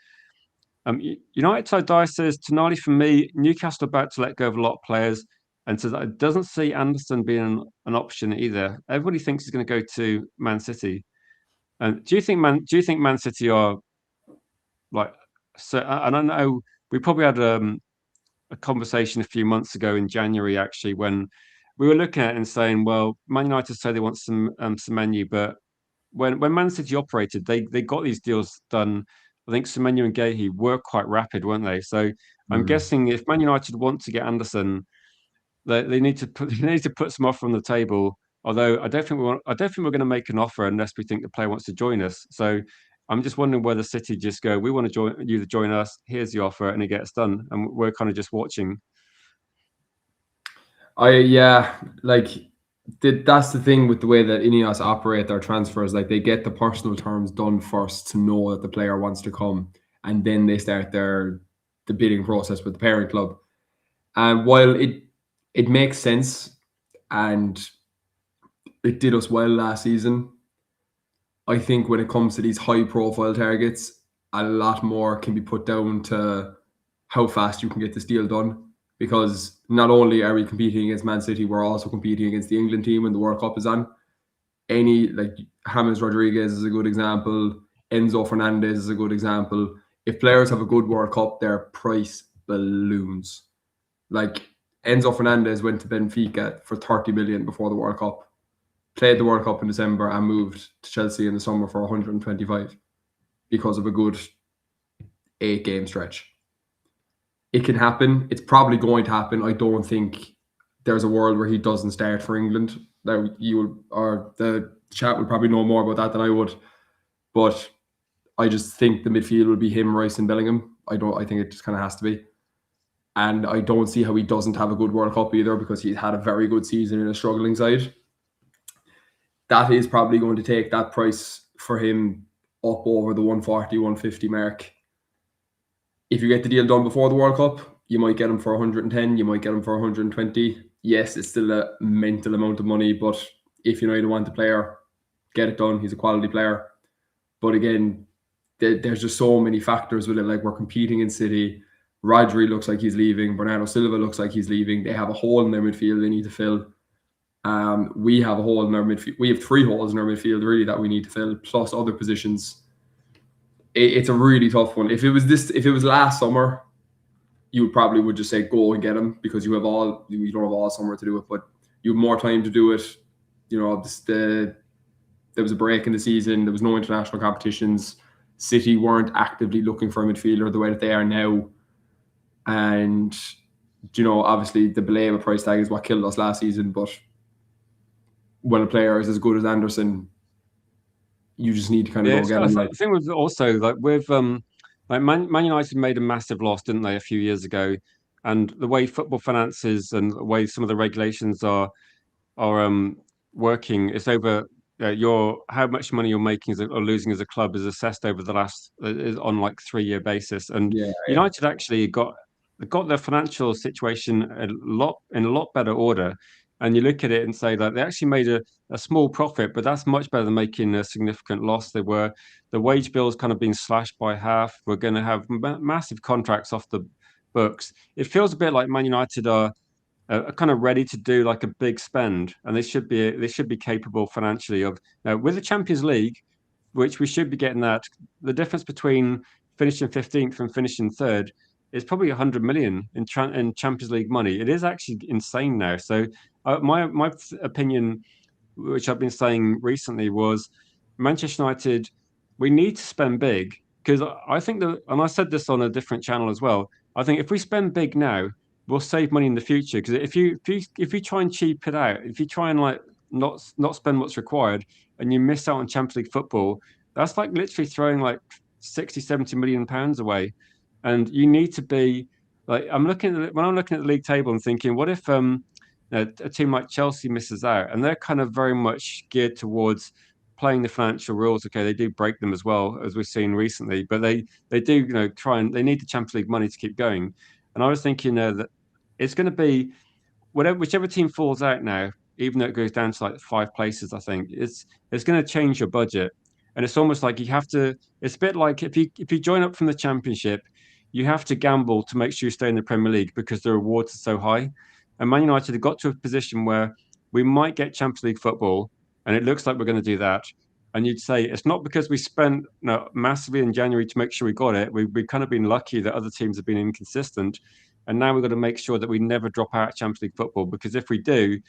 United side Dice says Tonali for me, Newcastle about to let go of a lot of players, and says it doesn't see Anderson being an option either. Everybody thinks he's going to go to Man City. And do you think Man City are like so? And I know we probably had a conversation a few months ago in January actually when we were looking at it and saying, well, Man United say they want some menu, but when Man City operated, they got these deals done. I think Semenyo and Gahey were quite rapid, weren't they? So I'm Mm. guessing if Man United want to get Anderson, they need to put they need to put some offer on the table. Although I don't think we're going to make an offer unless we think the player wants to join us. So I'm just wondering whether City just go, we want to join you to join us. Here's the offer, and it gets done, and we're kind of just watching. Yeah, like that's the thing with the way that Ineos operate their transfers. Like they get the personal terms done first to know that the player wants to come, and then they start the bidding process with the parent club. And while it makes sense, and it did us well last season, I think when it comes to these high profile targets, a lot more can be put down to how fast you can get this deal done. Because not only are we competing against Man City, we're also competing against the England team when the World Cup is on. Any like James Rodriguez is a good example. Enzo Fernandez is a good example. If players have a good World Cup, their price balloons. Like Enzo Fernandez went to Benfica for 30 million before the World Cup, played the World Cup in December, and moved to Chelsea in the summer for 125 because of a good 8 game stretch. It can happen. It's probably going to happen. I don't think there's a world where he doesn't start for England. That you will, or the chat would probably know more about that than I would. But I just think the midfield will be him, Rice, and Bellingham. I don't. I think it just kind of has to be. And I don't see how he doesn't have a good World Cup either because he's had a very good season in a struggling side. That is probably going to take that price for him up over the 140, 150 mark. If you get the deal done before the World Cup, you might get him for 110, you might get him for 120. Yes, it's still a mental amount of money, but if United want the player, get it done. He's a quality player. But again, there's just so many factors with it. Like we're competing in City. Rodri looks like he's leaving. Bernardo Silva looks like he's leaving. They have a hole in their midfield they need to fill. We have a hole in our midfield. We have 3 holes in our midfield really that we need to fill, plus other positions. It's a really tough one. If it was last summer, you probably would just say go and get him because you don't have all summer to do it, but you have more time to do it. You know, there was a break in the season. There was no international competitions. City weren't actively looking for a midfielder the way that they are now. And, obviously the Baleba price tag is what killed us last season. But when a player is as good as Anderson, you just need to kind of Yeah, go get him. I think with also like with like Man United made a massive loss, didn't they, a few years ago? And the way football finances and the way some of the regulations are working, it's over your how much money you're making or losing as a club is assessed over the last is on like 3-year basis. And Yeah, yeah. United actually got their financial situation in a lot better order. And you look at it and say that they actually made a small profit, but that's much better than making a significant loss. The wage bills kind of being slashed by half. We're going to have massive contracts off the books. It feels a bit like Man United are are kind of ready to do like a big spend, and they should be capable financially of. Now, with the Champions League, which we should be getting that, the difference between finishing 15th and finishing third is probably 100 million in Champions League money. It is actually insane now. So my opinion, which I've been saying recently, was Manchester United, we need to spend big, because I think that, and I said this on a different channel as well. I think if we spend big now, we'll save money in the future. Because if you try and cheap it out, if you try and like not spend what's required, and you miss out on Champions League football, that's like literally throwing like 60, 70 million pounds away. And you need to be like, when I'm looking at the league table and thinking, what if a team like Chelsea misses out, and they're kind of very much geared towards playing the financial rules. Okay, they do break them as well, as we've seen recently, but they do try, and they need the Champions League money to keep going. And I was thinking that it's going to be whichever team falls out now, even though it goes down to like 5 places. I think it's going to change your budget, and it's almost like you have to. It's a bit like if you join up from the Championship, you have to gamble to make sure you stay in the Premier League because the rewards are so high. And Man United have got to a position where we might get Champions League football, and it looks like we're going to do that. And you'd say it's not because we spent massively in January to make sure we got it. We've kind of been lucky that other teams have been inconsistent, and now we've got to make sure that we never drop out of Champions League football. Because if we do,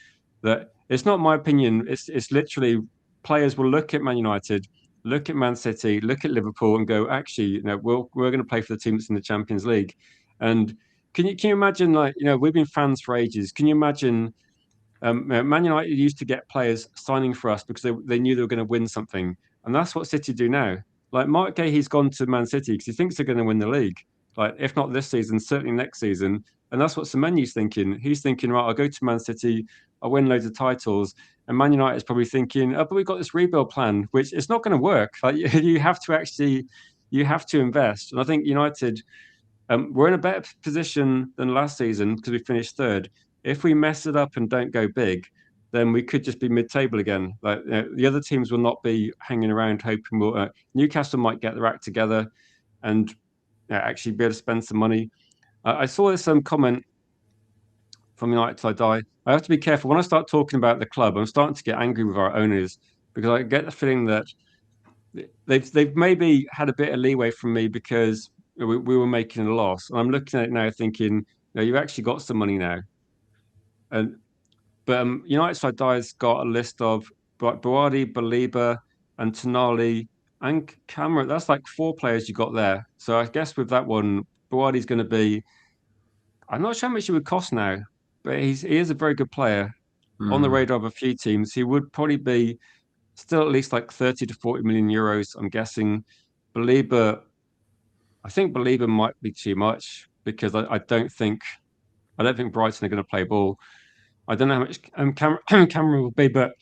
that it's not my opinion. It's literally players will look at Man United, look at Man City, look at Liverpool, and go, actually, we're going to play for the team that's in the Champions League. And can you imagine, like, we've been fans for ages. Can you imagine Man United used to get players signing for us because they knew they were going to win something, and that's what City do now. Like Mark Gahey's gone to Man City because he thinks they're going to win the league. Like if not this season, certainly next season. And that's what Semeny's thinking. He's thinking, right, I'll go to Man City, I'll win loads of titles. And Man United is probably thinking, oh, but we've got this rebuild plan, which it's not going to work. Like you have to invest. And I think United, we're in a better position than last season because we finished third. If we mess it up and don't go big, then we could just be mid-table again. Like the other teams will not be hanging around hoping Newcastle might get their act together and actually be able to spend some money. I saw some comment from United Till I Die. I have to be careful when I start talking about the club. I'm starting to get angry with our owners because I get the feeling that they've maybe had a bit of leeway from me because we were making a loss. And I'm looking at it now thinking, you've actually got some money now. But United Side Die's got a list of Buwadi, Baliba, and Tonali and Cameron. That's like 4 players you got there. So I guess with that one, Buwadi's going to be. I'm not sure how much it would cost now, but he is a very good player on the radar of a few teams. He would probably be still at least like 30 to 40 million euros. I'm guessing. Baliba, I think Baliba might be too much because I don't think Brighton are going to play ball. I don't know how much Cameron will be, but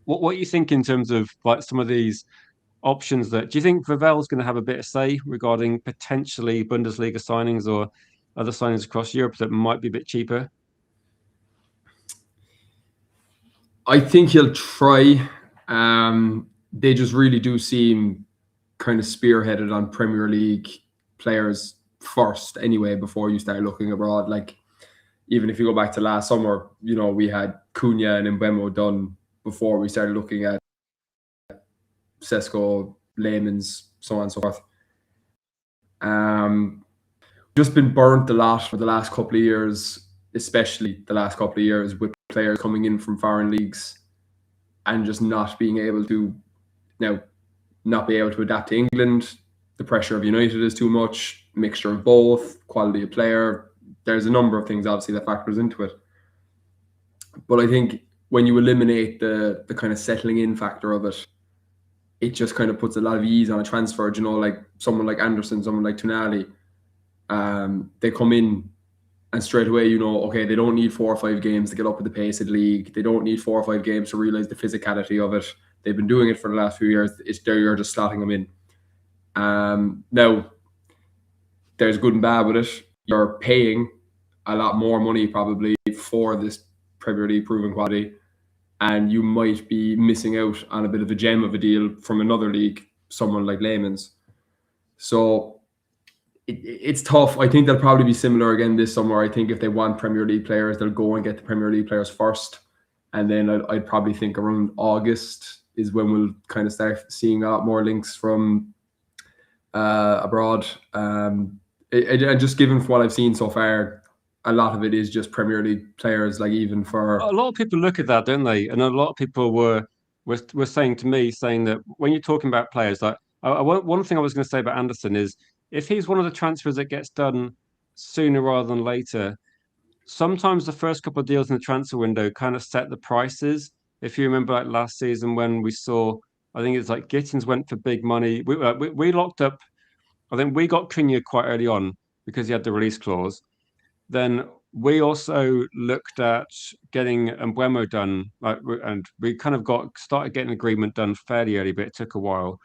what you think in terms of like some of these options? That do you think Vavel's going to have a bit of say regarding potentially Bundesliga signings or other signings across Europe that might be a bit cheaper? I think he'll try. They just really do seem kind of spearheaded on Premier League players first anyway, before you start looking abroad. Like, even if you go back to last summer, we had Cunha and Mbemo done before we started looking at Sesko, Layman's, so on and so forth. Just been burnt a lot for the last couple of years, especially the last couple of years, with players coming in from foreign leagues and just not being able to adapt to England. The pressure of United is too much, mixture of both, quality of player. There's a number of things obviously that factors into it. But I think when you eliminate the kind of settling in factor of it, it just kind of puts a lot of ease on a transfer. Like someone like Anderson, someone like Tonali, they come in and straight away, okay, they don't need 4 or 5 games to get up at the pace of the league. They don't need 4 or 5 games to realize the physicality of it. They've been doing it for the last few years. It's there, you're just slotting them in. Now, there's good and bad with it. You're paying a lot more money probably for this Premier League proven quality, and you might be missing out on a bit of a gem of a deal from another league, someone like Layman's. So it's tough. I think they'll probably be similar again this summer. I think if they want Premier League players, they'll go and get the Premier League players first. And then I'd probably think around August is when we'll kind of start seeing a lot more links from abroad. And just given from what I've seen so far, a lot of it is just Premier League players, like even A for lot of people look at that, don't they? And a lot of people were saying to me, saying that when you're talking about players, like one thing I was going to say about Anderson is if he's one of the transfers that gets done sooner rather than later, sometimes the first couple of deals in the transfer window kind of set the prices. If you remember, like last season when we saw, I think it's like Gittins went for big money. We locked up. I think we got Cunha quite early on because he had the release clause. Then we also looked at getting Embuemo done, and we kind of got started getting agreement done fairly early, but it took a while.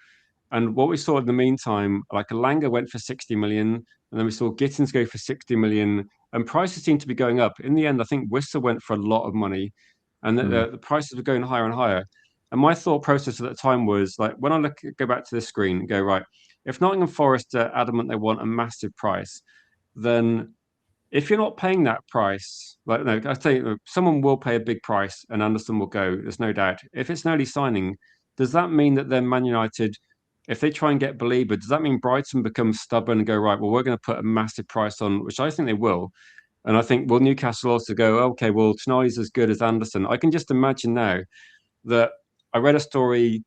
And what we saw in the meantime, like Alanga went for 60 million, and then we saw Gittins go for 60 million, and prices seemed to be going up. In the end, I think Worcester went for a lot of money, and the prices were going higher and higher. And my thought process at the time was like, when I go back to the screen and go, right, if Nottingham Forest are adamant they want a massive price, then if you're not paying that price, like no, I tell you, someone will pay a big price and Anderson will go. There's no doubt. If it's an early signing, does that mean that then Man United, if they try and get Belieber, does that mean Brighton becomes stubborn and go, right, well, we're going to put a massive price on, which I think they will. And I think, will Newcastle also go, okay, well, Tonali's as good as Anderson. I can just imagine now that I read a story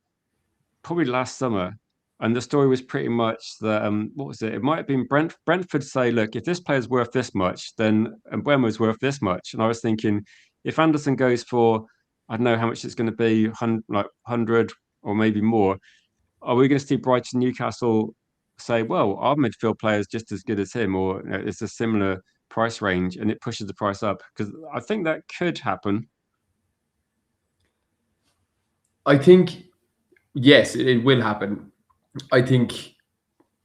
probably last summer, and the story was pretty much that what was it? It might have been Brentford say, look, if this player's worth this much, then Mbuemo's worth this much. And I was thinking, if Anderson goes for, I don't know how much it's going to be, like 100 or maybe more, are we going to see Brighton Newcastle say, well, our midfield player is just as good as him, or it's a similar price range, and it pushes the price up? Because I think that could happen. I think yes, it will happen. I think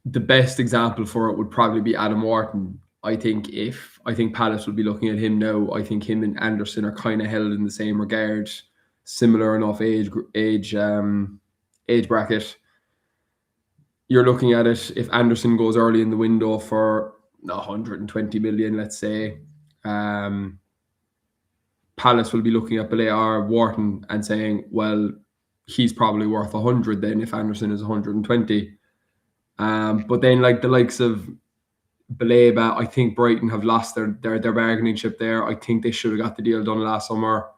the best example for it would probably be Adam Wharton. I think Palace will be looking at him now. I think him and Anderson are kind of held in the same regard, similar enough age bracket. You're looking at it if Anderson goes early in the window for 120 million, let's say. Um, Palace will be looking at Belair Wharton and saying, well, he's probably worth 100 then if Anderson is 120. But then like the likes of Baleba, I think Brighton have lost their bargaining chip there. I think they should have got the deal done last summer.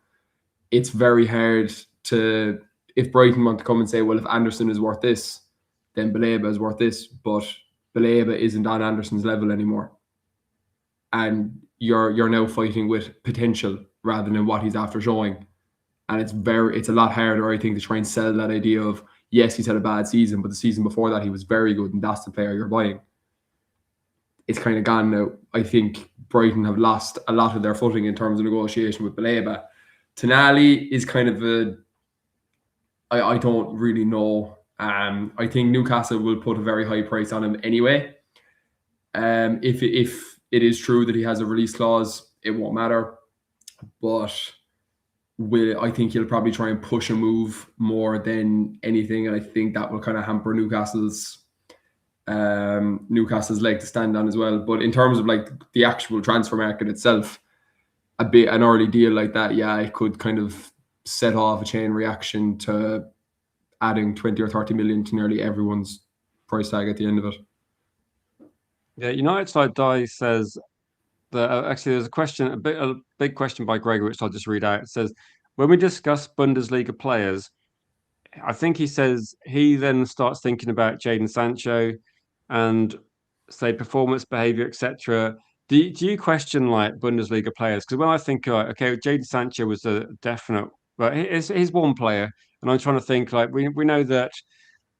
It's very hard to, if Brighton want to come and say, well, if Anderson is worth this, then Baleba is worth this. But Baleba isn't on Anderson's level anymore. And you're now fighting with potential rather than what he's after showing. And it's a lot harder, I think, to try and sell that idea of, yes, he's had a bad season, but the season before that he was very good, and that's the player you're buying. It's kind of gone now. I think Brighton have lost a lot of their footing in terms of negotiation with Baleba. Tonali is kind of I don't really know. I think Newcastle will put a very high price on him anyway. If it is true that he has a release clause, it won't matter. But I think he'll probably try and push a move more than anything, and I think that will kind of hamper Newcastle's leg to stand on as well. But in terms of like the actual transfer market itself, an early deal like that, yeah, it could kind of set off a chain reaction to adding 20 or 30 million to nearly everyone's price tag at the end of it. Yeah, United side die says that actually there's a big question by Gregor, which I'll just read out. It says, when we discuss Bundesliga players, I think he says he then starts thinking about Jadon Sancho and say performance, behavior, etc. Do you question like Bundesliga players? Because when I think, okay, Jadon Sancho was a definite, but he's one player, and I'm trying to think like we know that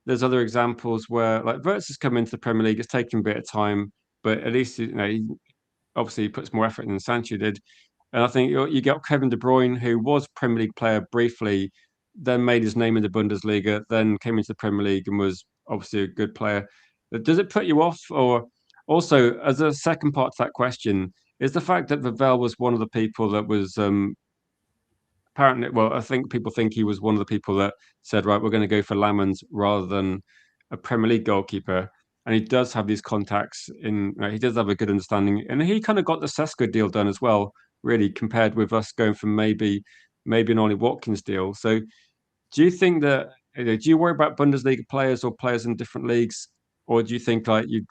there's other examples where like Wirtz has come into the Premier League. It's taken a bit of time, but at least he obviously puts more effort than Sancho did. And I think you got Kevin De Bruyne, who was Premier League player briefly, then made his name in the Bundesliga, then came into the Premier League and was obviously a good player. Does it put you off? Or also, as a second part to that question, is the fact that Vavell was one of the people that was apparently, well, I think people think he was one of the people that said, right, we're going to go for Lamans rather than a Premier League goalkeeper. and he does have these contacts he does have a good understanding, and he kind of got the Sesko deal done as well, really, compared with us going from maybe an Ollie Watkins deal. So do you think that, do you worry about Bundesliga players or players in different leagues, or do you think like you'd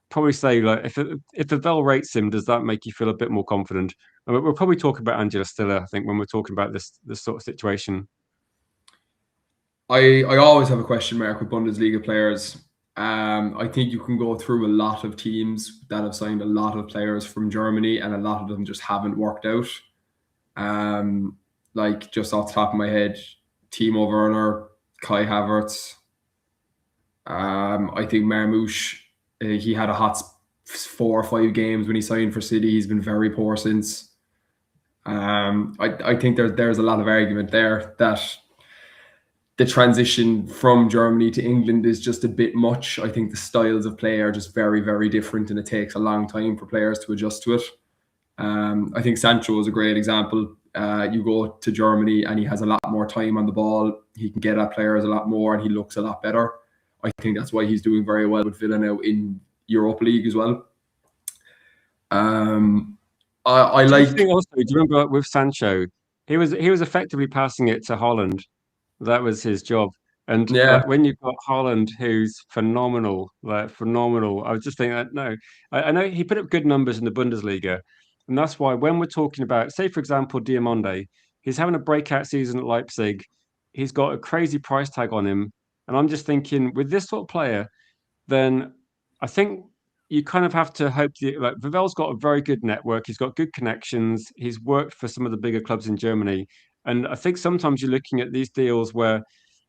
probably say like if the Vel rates him, does that make you feel a bit more confident? And we'll probably talk about Angela Stiller, I think, when we're talking about this sort of situation. I always have a question mark with Bundesliga players. I think you can go through a lot of teams that have signed a lot of players from Germany, and a lot of them just haven't worked out. Like just off the top of my head, Timo Werner, Kai Havertz. I think Marmoush, he had a hot 4 or 5 games when he signed for City. He's been very poor since. I think there's a lot of argument there that the transition from Germany to England is just a bit much. I think the styles of play are just very, very different, and it takes a long time for players to adjust to it. I think Sancho is a great example. You go to Germany and he has a lot more time on the ball. He can get at players a lot more, and he looks a lot better. I think that's why he's doing very well with Villa now in Europa League as well. I like. Also, do you remember with Sancho? He was effectively passing it to Holland. That was his job. And Yeah. like when you've got Haaland, who's phenomenal, like phenomenal, I was just thinking, no, I know he put up good numbers in the Bundesliga, and that's why when we're talking about, say, for example, Diamonde, he's having a breakout season at Leipzig. He's got a crazy price tag on him, and I'm just thinking, with this sort of player, then I think you kind of have to hope like Vivel's got a very good network. He's got good connections. He's worked for some of the bigger clubs in Germany, and I think sometimes you're looking at these deals where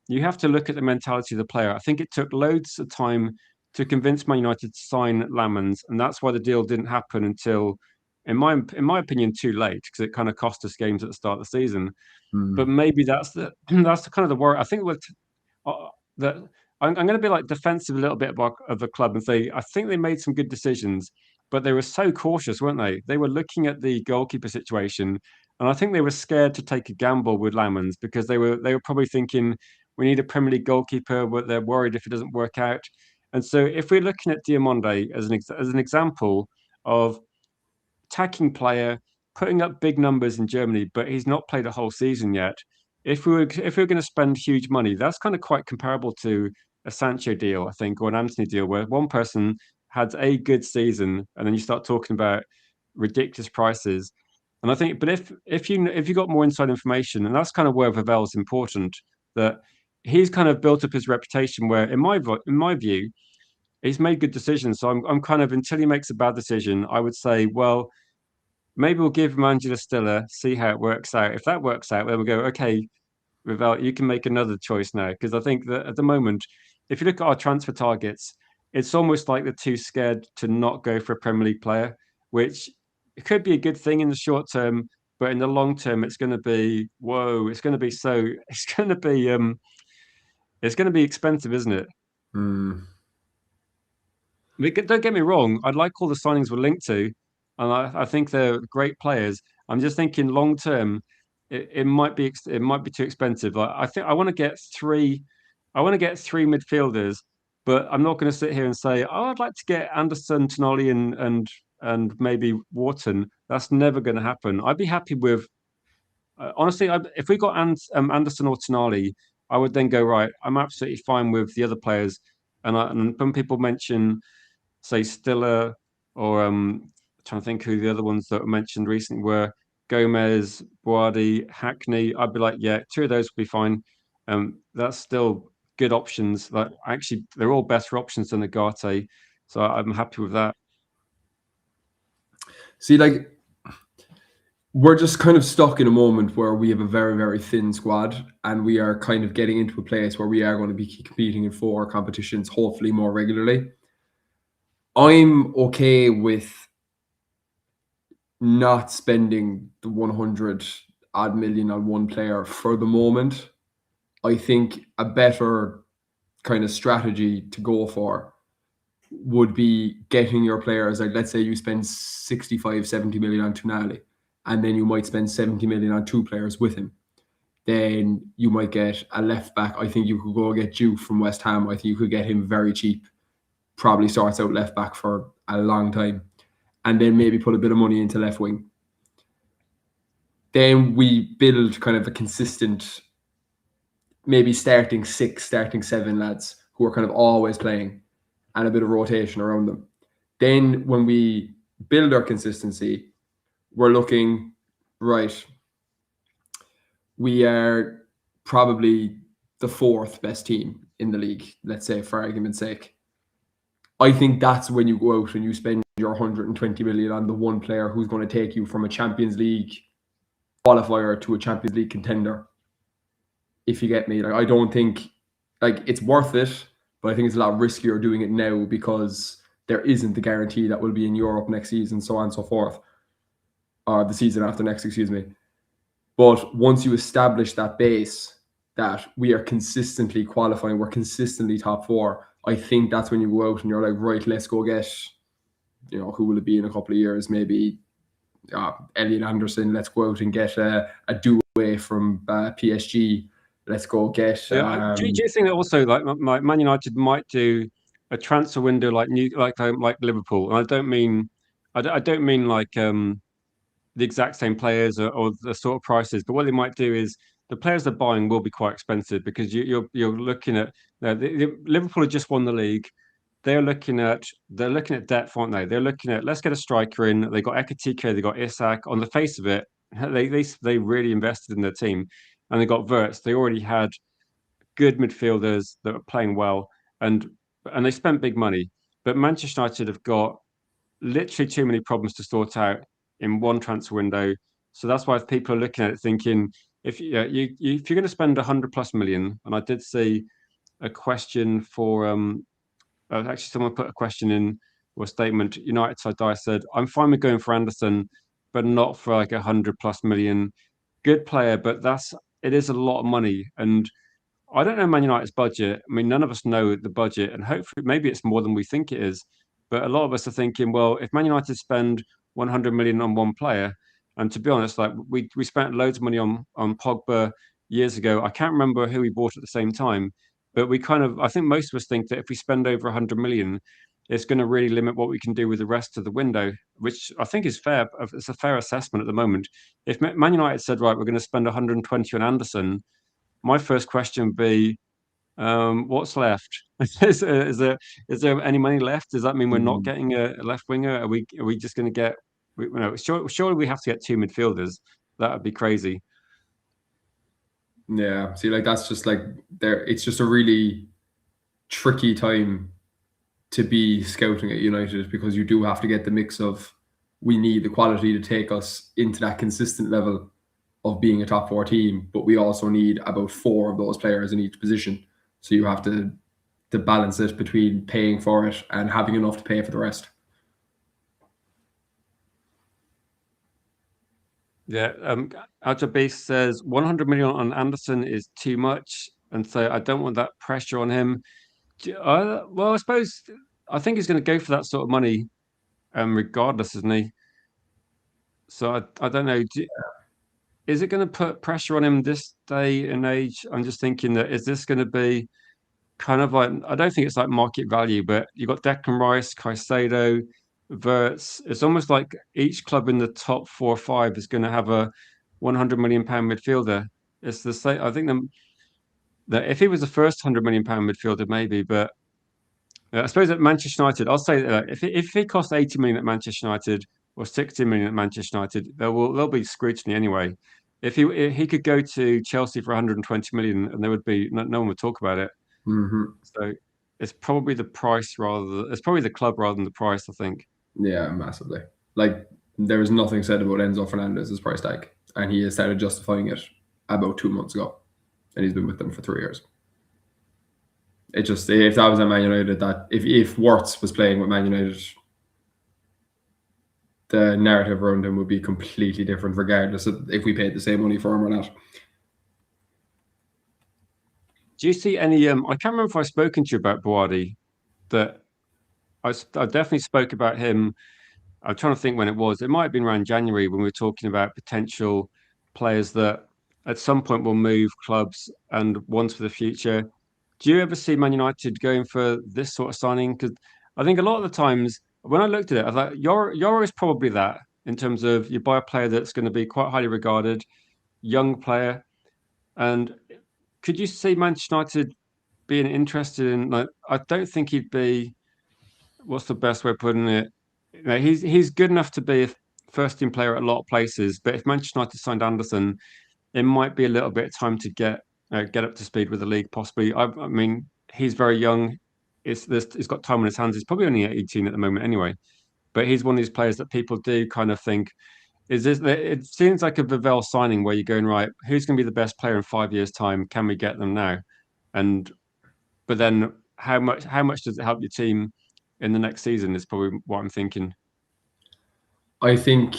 you have to look at the mentality of the player. I think it took loads of time to convince Man United to sign Lamans, and that's why the deal didn't happen until, in my opinion, too late, because it kind of cost us games at the start of the season. But maybe that's the that's the kind of the worry. I think with that I'm going to be like defensive a little bit of the club and say I think they made some good decisions, but they were so cautious, weren't they? They were looking at the goalkeeper situation, and I think they were scared to take a gamble with Lamans because they were probably thinking we need a Premier League goalkeeper, but they're worried if it doesn't work out. And so if we're looking at Diamonde as an example of attacking player, putting up big numbers in Germany, but he's not played a whole season yet. If we were going to spend huge money, that's kind of quite comparable to a Sancho deal, I think, or an Anthony deal, where one person had a good season, and then you start talking about ridiculous prices. And I think, but if you got more inside information, and that's kind of where Vavel's important, that he's kind of built up his reputation. Where, in my view, he's made good decisions. So I'm kind of, until he makes a bad decision, I would say, well, maybe we'll give him Angela Stiller, see how it works out. If that works out, then we'll go, okay, Ravel, you can make another choice now. Because I think that at the moment, if you look at our transfer targets, it's almost like they're too scared to not go for a Premier League player, which it could be a good thing in the short term, but in the long term, it's going to be it's going to be it's going to be expensive, isn't it? Don't get me wrong. I'd like all the signings we're linked to, and I think they're great players. I'm just thinking long term, it might be too expensive. I think I want to get three. I want to get three midfielders, but I'm not going to sit here and say, oh, I'd like to get Anderson, Tonali, and maybe Wharton. That's never going to happen. I'd be happy with honestly, if we got Anderson or Tonali, I would then go right. I'm absolutely fine with the other players, and when people mention say Stiller or trying to think who the other ones that were mentioned recently were Gomez, Boadi, Hackney. I'd be like, yeah, two of those would be fine. That's still good options. Like actually, they're all better options than Agate, so I'm happy with that. See, like we're just kind of stuck in a moment where we have a very, very thin squad, and we are kind of getting into a place where we are going to be competing in 4 competitions, hopefully more regularly. I'm okay with not spending the 100 odd million on one player for the moment. I think a better kind of strategy to go for would be getting your players, like let's say you spend 65, 70 million on Tonali, and then you might spend 70 million on 2 players with him. Then you might get a left back. I think you could go get Juve from West Ham. I think you could get him very cheap. probably starts out left back for a long time, and then maybe put a bit of money into left wing. Then we build kind of a consistent, maybe starting 6, starting 7 lads who are kind of always playing, and a bit of rotation around them. Then when we build our consistency, we're looking, right, we are probably the 4th best team in the league, let's say, for argument's sake. I think that's when you go out and you spend your 120 million on the one player who's going to take you from a Champions League qualifier to a Champions League contender. If you get me, like, I don't think like it's worth it, but I think it's a lot riskier doing it now because there isn't the guarantee that we'll be in Europe next season, so on and so forth, or the season after next, excuse me. But once you establish that base that we are consistently qualifying, we're consistently top 4, I think that's when you go out and you're like, right, let's go get, who will it be in a couple of years? Maybe Elliot Anderson. Let's go out and get a do-away from PSG. Let's go get. Do you think that also like Man United might do a transfer window like Liverpool? And I don't mean like the exact same players or the sort of prices, but what they might do is the players they're buying will be quite expensive because you're looking at Liverpool have just won the league. They're looking at depth, aren't they? They're looking at let's get a striker in. They got Ekitike, they got Isak. On the face of it, they really invested in their team, and they got Verts. They already had good midfielders that are playing well, and they spent big money. But Manchester United have got literally too many problems to sort out in one transfer window. So that's why people are looking at it thinking, if if you're going to spend 100+ million, and I did see a question for actually someone put a question in or a statement. United side I said, I'm fine with going for Anderson, but not for like 100+ million. Good player, but it is a lot of money. And I don't know Man United's budget. I mean, none of us know the budget, and hopefully, maybe it's more than we think it is. But a lot of us are thinking, well, if Man United spend 100 million on one player, and to be honest, like we spent loads of money on Pogba years ago. I can't remember who we bought at the same time, but I think most of us think that if we spend over 100 million, it's going to really limit what we can do with the rest of the window, which I think is fair. It's a fair assessment at the moment. If Man United said, right, we're going to spend 120 on Anderson, my first question would be, what's left? Is there any money left? Does that mean we're not getting a left winger? Are we just going to get? Surely we have to get 2 midfielders. That would be crazy. Yeah, see, like that's just like there. It's just a really tricky time to be scouting at United because you do have to get the mix of we need the quality to take us into that consistent level of being a top 4 team, but we also need about 4 of those players in each position. So you have to balance it between paying for it and having enough to pay for the rest. Yeah, Alja Beast says 100 million on Anderson is too much, and so I don't want that pressure on him. Well, I think he's going to go for that sort of money, regardless, isn't he? So I don't know. Is it going to put pressure on him this day and age? I'm just thinking that is this going to be kind of like I don't think it's like market value, but you've got Declan Rice, Caicedo, Verts. It's almost like each club in the top 4 or 5 is going to have a 100 million pound midfielder. It's the same. I think that if he was the first 100 million pound midfielder, maybe, but I suppose at Manchester United, I'll say that if he costs 80 million at Manchester United or 60 million at Manchester United, there'll be scrutiny anyway. If he could go to Chelsea for 120 million, and there would be no one would talk about it. Mm-hmm. So it's probably the price it's probably the club rather than the price, I think. Yeah, massively. Like there was nothing said about Enzo Fernandez's price tag, and he has started justifying it about 2 months ago, and he's been with them for 3 years. It just if that was at Man United, that if Wirtz was playing with Man United, the narrative around him would be completely different, regardless of if we paid the same money for him or not. Do you see any? I can't remember if I've spoken to you about Boadi. That I definitely spoke about him. I'm trying to think when it was. It might have been around January when we were talking about potential players that at some point will move clubs and ones for the future. Do you ever see Man United going for this sort of signing? Because I think a lot of the times when I looked at it, I thought Euro is probably that in terms of you buy a player that's going to be quite highly regarded, young player, and could you see Manchester United being interested in like? I don't think he'd be. What's the best way of putting it? He's good enough to be a first team player at a lot of places, but if Manchester United signed Anderson, it might be a little bit of time to get up to speed with the league. Possibly, I mean, he's very young. He's got time on his hands. He's probably only 18 at the moment, anyway. But he's one of these players that people do kind of think is this. It seems like a Vivell signing where you're going right. Who's going to be the best player in 5 years' time? Can we get them now? And but then how much does it help your team in the next season? Is probably what I'm thinking. I think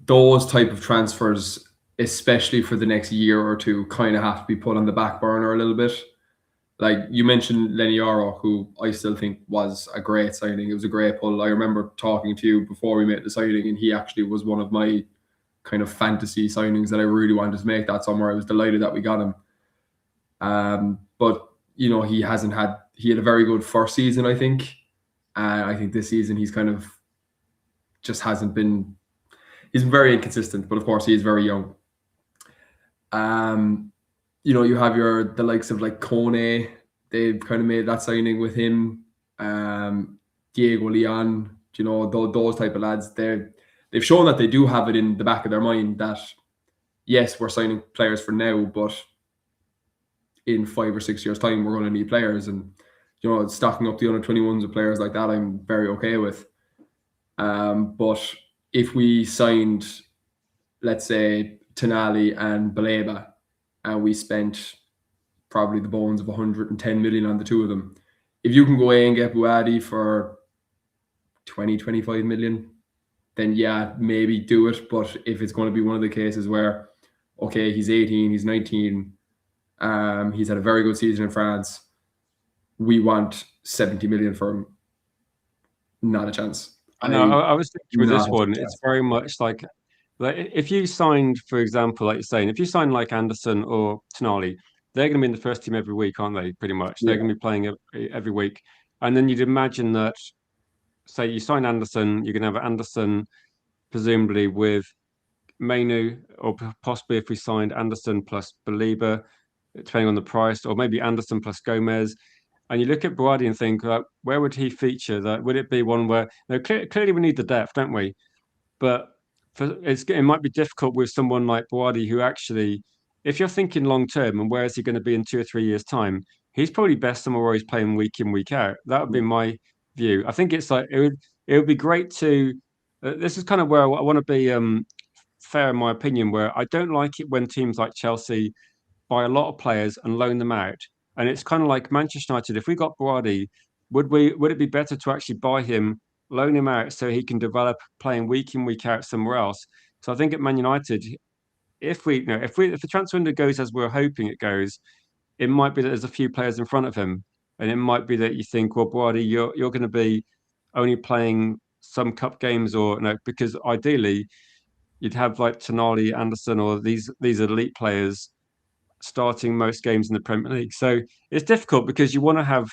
those type of transfers, especially for the next year or two, kind of have to be put on the back burner a little bit. Like you mentioned Lenny Yoro, who I still think was a great signing. It was a great pull. I remember talking to you before we made the signing, and he actually was one of my kind of fantasy signings that I really wanted to make that summer. I was delighted that we got him. But you know, he had a very good first season, I think. And I think this season he's kind of just hasn't been. He's been very inconsistent, but of course he is very young. You know, you have the likes of like Kone. They've kind of made that signing with him. Diego Leon, you know, those type of lads. They've shown that they do have it in the back of their mind that yes, we're signing players for now, but in 5 or 6 years' time, we're going to need players. And you know, stocking up the under 21s with players like that, I'm very okay with. But if we signed, let's say, Tonali and Baleba, and we spent probably the bones of 110 million on the two of them, if you can go away and get Buadi for 20, 25 million, then yeah, maybe do it. But if it's going to be one of the cases where, okay, he's 18, he's 19, he's had a very good season in France, we want 70 million for him, not a chance. I know. I was thinking with this Not a one, it's chance. very much like if you signed, for example, like you're saying, if you sign like Anderson or Tonali, they're going to be in the first team every week, aren't they? Pretty much, they're Yeah. going to be playing every week, and then you'd imagine that, say, you sign Anderson, you're going to have Anderson presumably with Mainu, or possibly if we signed Anderson plus Belieber, depending on the price, or maybe Anderson plus Gomez. And you look at Brady and think, where would he feature? That would it be one where clearly we need the depth, don't we? But it might be difficult with someone like Boadi, who actually, if you're thinking long term and where is he going to be in 2 or 3 years' time, he's probably best somewhere where he's playing week in, week out. That would be my view. I think it's like it would be great to. This is kind of where I want to be fair in my opinion, where I don't like it when teams like Chelsea buy a lot of players and loan them out. And it's kind of like Manchester United. If we got Brady, would it be better to actually buy him, loan him out so he can develop playing week in, week out somewhere else? So I think at Man United, if the transfer window goes as we're hoping it goes, it might be that there's a few players in front of him. And it might be that you think, well, Brady, you're going to be only playing some cup games or no, because ideally you'd have like Tonali, Anderson, or these elite players starting most games in the Premier League. So it's difficult because you want to have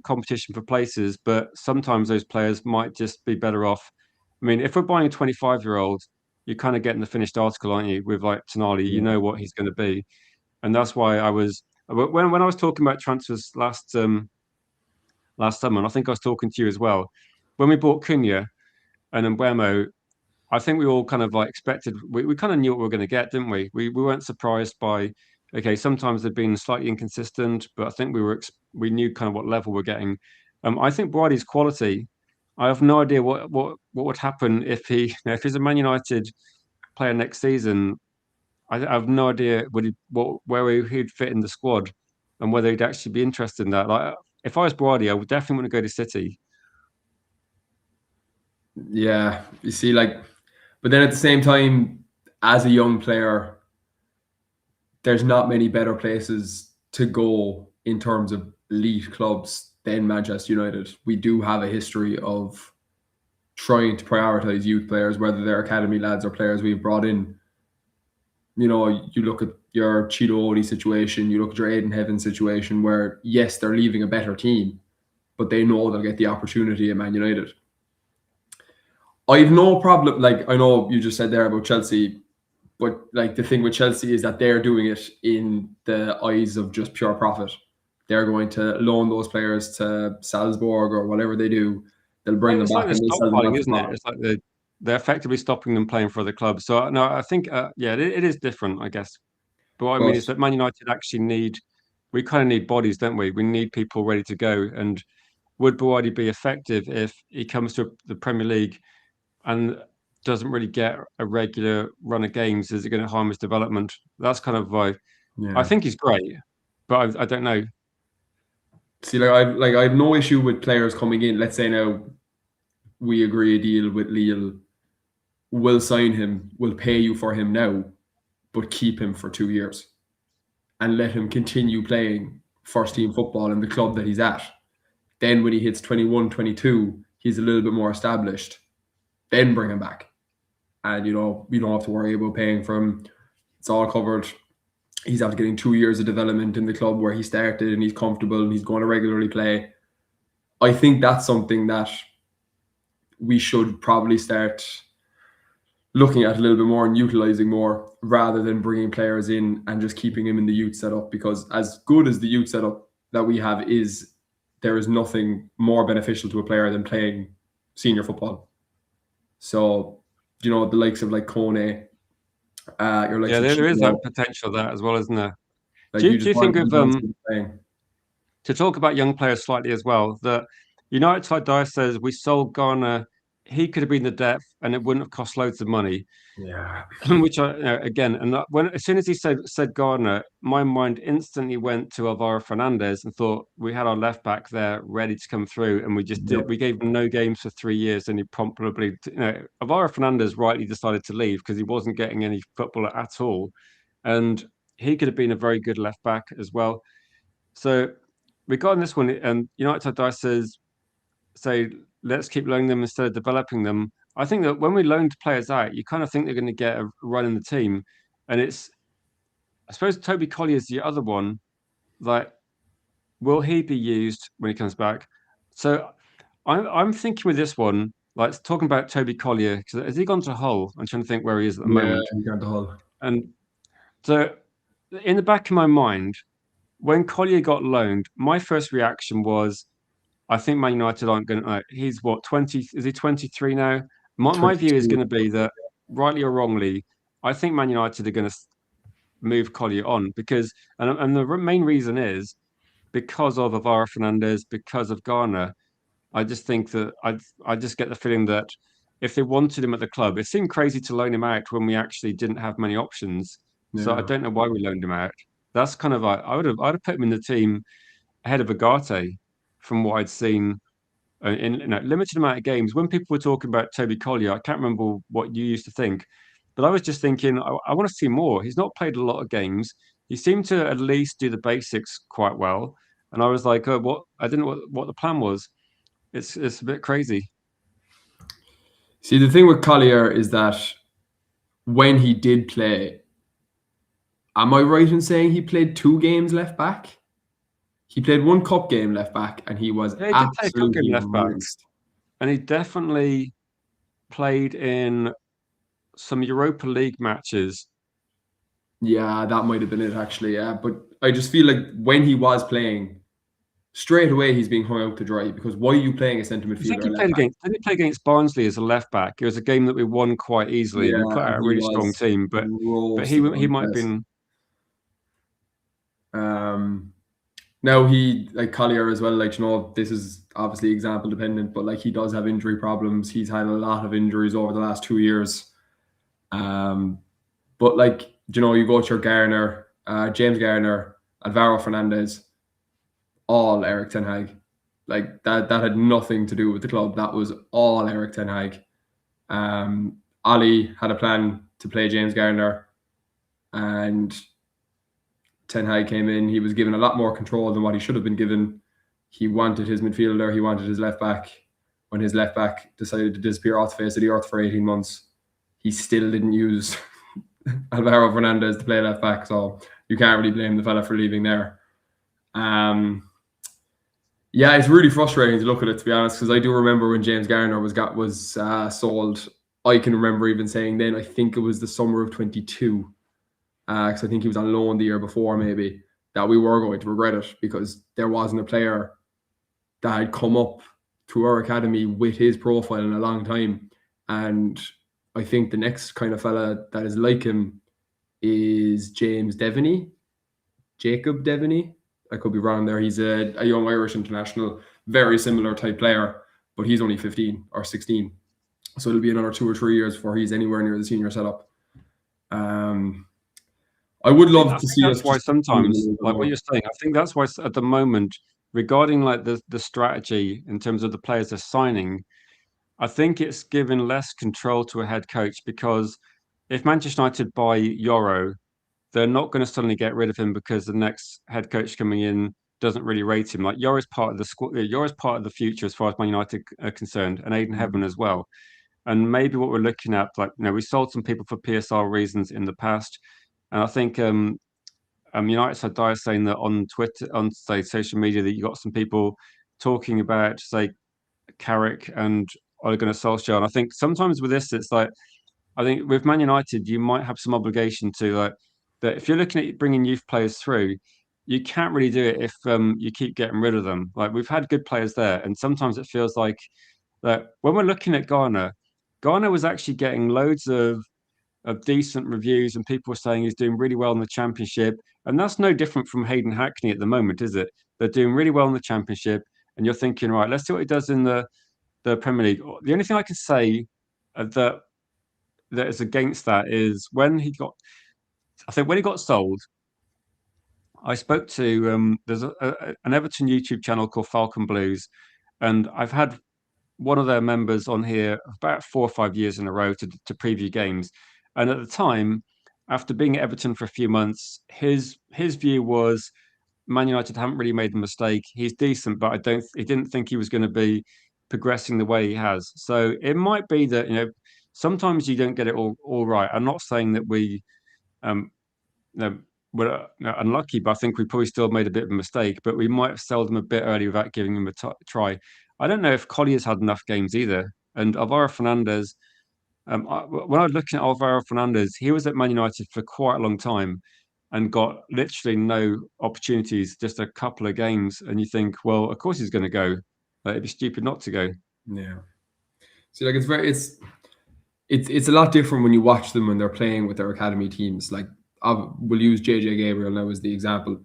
competition for places, but sometimes those players might just be better off. I mean, if we're buying a 25-year-old, you're kind of getting the finished article, aren't you? With like Tonali, you Yeah. know what he's going to be, and that's why I was when I was talking about transfers last summer, and I think I was talking to you as well. When we bought Cunha and Mbeumo, I think we all kind of like expected. We kind of knew what we were going to get, didn't we? We weren't surprised by. Okay, sometimes they've been slightly inconsistent, but I think we knew kind of what level we're getting. I think Bridie's quality. I have no idea what would happen if if he's a Man United player next season. I have no idea where he'd fit in the squad and whether he'd actually be interested in that. Like if I was Brady, I would definitely want to go to City. Yeah. You see, like, but then at the same time, as a young player, there's not many better places to go in terms of elite clubs than Manchester United. We do have a history of trying to prioritize youth players, whether they're academy lads or players we've brought in. You know, you look at your Cheeto Odie situation, you look at your Aiden Heaven situation, where yes, they're leaving a better team, but they know they'll get the opportunity at Man United. I've no problem. Like, I know you just said there about Chelsea, but like the thing with Chelsea is that they're doing it in the eyes of just pure profit. They're going to loan those players to Salzburg or whatever they do. They'll bring them It's like back they're and they sell them out stockpiling, for isn't it? profit. It's like they're effectively stopping them playing for other clubs. So no, I think yeah, it is different, I guess. But what I mean But is that Man United actually we kind of need bodies, don't we? We need people ready to go. And would Buwadi be effective if he comes to the Premier League and doesn't really get a regular run of games? Is it going to harm his development? That's kind of why I yeah. think he's great, but I don't know. See, I have no issue with players coming in. Let's say now we agree a deal with Lille. We'll sign him. We'll pay you for him now, but keep him for 2 years and let him continue playing first team football in the club that he's at. Then when he hits 21, 22, he's a little bit more established. Then bring him back. And, you don't have to worry about paying for him. It's all covered. He's after getting 2 years of development in the club where he started and he's comfortable and he's going to regularly play. I think that's something that we should probably start looking at a little bit more and utilizing more rather than bringing players in and just keeping him in the youth setup, because as good as the youth setup that we have is, there is nothing more beneficial to a player than playing senior football. So, the likes of like Kone, your likes Yeah, of there is Chino, that potential there as well, isn't there? like Do you you, do just you think want of them playing. to talk about young players slightly as well, that United Side Dice says we sold Garner, he could have been the depth and it wouldn't have cost loads of money. Yeah. Which again, and as soon as he said Gardner, my mind instantly went to Alvaro Fernandez and thought we had our left back there ready to come through, and we gave him no games for 3 years, and he promptly, Alvaro Fernandez rightly decided to leave because he wasn't getting any football at all, and he could have been a very good left back as well. So regarding this one, and United Dice says say let's keep loaning them instead of developing them. I think that when we loaned players out, you kind of think they're going to get a run in the team, and I suppose Toby Collier is the other one. Like, will he be used when he comes back? So I'm thinking with this one, like talking about Toby Collier, because has he gone to Hull? I'm trying to think where he is at the Yeah, moment, he got the whole. and so in the back of my mind, when Collier got loaned, my first reaction was, I think Man United aren't going to. He's what, 20? Is he 23 now? My view is 22. going to be that, rightly or wrongly, I think Man United are going to move Collier on because, and the main reason is because of Alvaro Fernandez, because of Garner. I just think that I just get the feeling that if they wanted him at the club, it seemed crazy to loan him out when we actually didn't have many options. So I Yeah. don't know why we loaned him out. That's kind of I'd have put him in the team ahead of Agate from what I'd seen in limited amount of games. When people were talking about Toby Collier, I can't remember what you used to think, but I was just thinking I want to see more. He's not played a lot of games. He seemed to at least do the basics quite well, and I was like, oh, what? I didn't know what the plan was. It's a bit crazy. See, the thing with Collier is that when he did play, am I right in saying he played 2 games left back? He played 1 cup game left back, and he was Yeah, he did play a cup game absolutely left back, rinsed. and he definitely played in some Europa League matches. Yeah, that might have been it actually. Yeah, but I just feel like when he was playing, straight away he's being hung out to dry, because why are you playing a centre I think midfielder he or left played back? against. Didn't he play against Barnsley as a left back? It was a game that we won quite easily. We put Yeah, out and a he really strong was team, but he roasted by he might have press. been. Now he, like Collier as well, like, this is obviously example dependent, but like he does have injury problems. He's had a lot of injuries over the last 2 years. But like, you go to your Garner, James Garner, Alvaro Fernandez, all Eric Ten Hag. Like that had nothing to do with the club. That was all Eric Ten Hag. Ali had a plan to play James Garner, and Ten Hag came in. He was given a lot more control than what he should have been given. He wanted his midfielder. He wanted his left back. When his left back decided to disappear off the face of the earth for 18 months, he still didn't use Alvaro Fernandez to play left back. So you can't really blame the fella for leaving there. Yeah, it's really frustrating to look at it, to be honest, because I do remember when James Garner was sold. I can remember even saying then, I think it was the summer of 22, because I think he was on loan the year before, maybe, that we were going to regret it because there wasn't a player that had come up to our academy with his profile in a long time. And I think the next kind of fella that is like him is Jacob Devaney. I could be wrong there. He's a young Irish international, very similar type player, but he's only 15 or 16. So it'll be another 2 or 3 years before he's anywhere near the senior setup. Um, I would I love to think see that's us why just build him a sometimes, little bit like what more. you're saying, I think that's why at the moment, regarding like the strategy in terms of the players they're signing, I think it's given less control to a head coach because if Manchester United buy Euro, they're not going to suddenly get rid of him because the next head coach coming in doesn't really rate him. Like Euro's part of the squad, Euro's part of the future as far as Man United are concerned, and Aiden Heaven as well. And maybe what we're looking at, like we sold some people for PSR reasons in the past, and I think United had Dyer saying that on Twitter, on say social media, that you got some people talking about say Carrick and Ole Gunnar Solskjaer. And I think sometimes with this, it's like I think with Man United, you might have some obligation to like that. If you're looking at bringing youth players through, you can't really do it if you keep getting rid of them. Like we've had good players there, and sometimes it feels like that when we're looking at Ghana, Ghana was actually getting loads of decent reviews, and people were saying he's doing really well in the championship. And that's no different from Hayden Hackney at the moment, is it? They're doing really well in the championship, and you're thinking, right, let's see what he does in the Premier League. The only thing I can say that is against that is when he got. I think when he got sold, I spoke to there's an Everton YouTube channel called Falcon Blues, and I've had one of their members on here about 4 or 5 years in a row to preview games. And at the time, after being at Everton for a few months, his view was Man United haven't really made a mistake. He's decent, but I don't. He didn't think he was going to be progressing the way he has. So it might be that sometimes you don't get it all right. I'm not saying that we um no, we're unlucky, but I think we probably still made a bit of a mistake. But we might have sold him a bit early without giving him a try. I don't know if Collier's had enough games either. And Alvaro Fernandez, when I was looking at Alvaro Fernandez, he was at Man United for quite a long time and got literally no opportunities, just a couple of games. And you think, well, of course he's going to go. It'd be stupid not to go. Yeah. See, like it's a lot different when you watch them when they're playing with their academy teams. Like we'll use JJ Gabriel now as the example.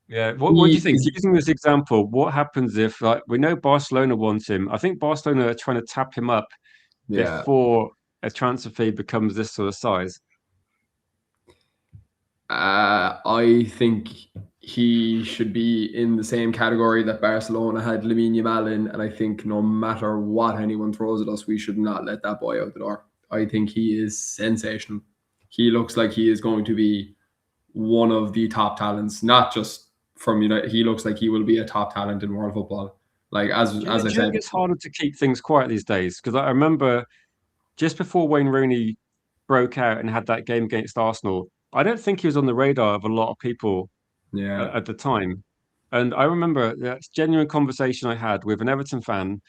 Yeah, what do you He think? is, Using this example, what happens if like we know Barcelona wants him? I think Barcelona are trying to tap him up yeah. before a transfer fee becomes this sort of size. I think he should be in the same category that Barcelona had Lamine Yamal in, and I think no matter what anyone throws at us, we should not let that boy out the door. I think he is sensational. He looks like he is going to be one of the top talents, not just from United. He looks like he will be a top talent in world football. Like Do as I you think said, it's harder to keep things quiet these days? Because I remember just before Wayne Rooney broke out and had that game against Arsenal, I don't think he was on the radar of a lot of people yeah, at the time. And I remember that genuine conversation I had with an Everton fan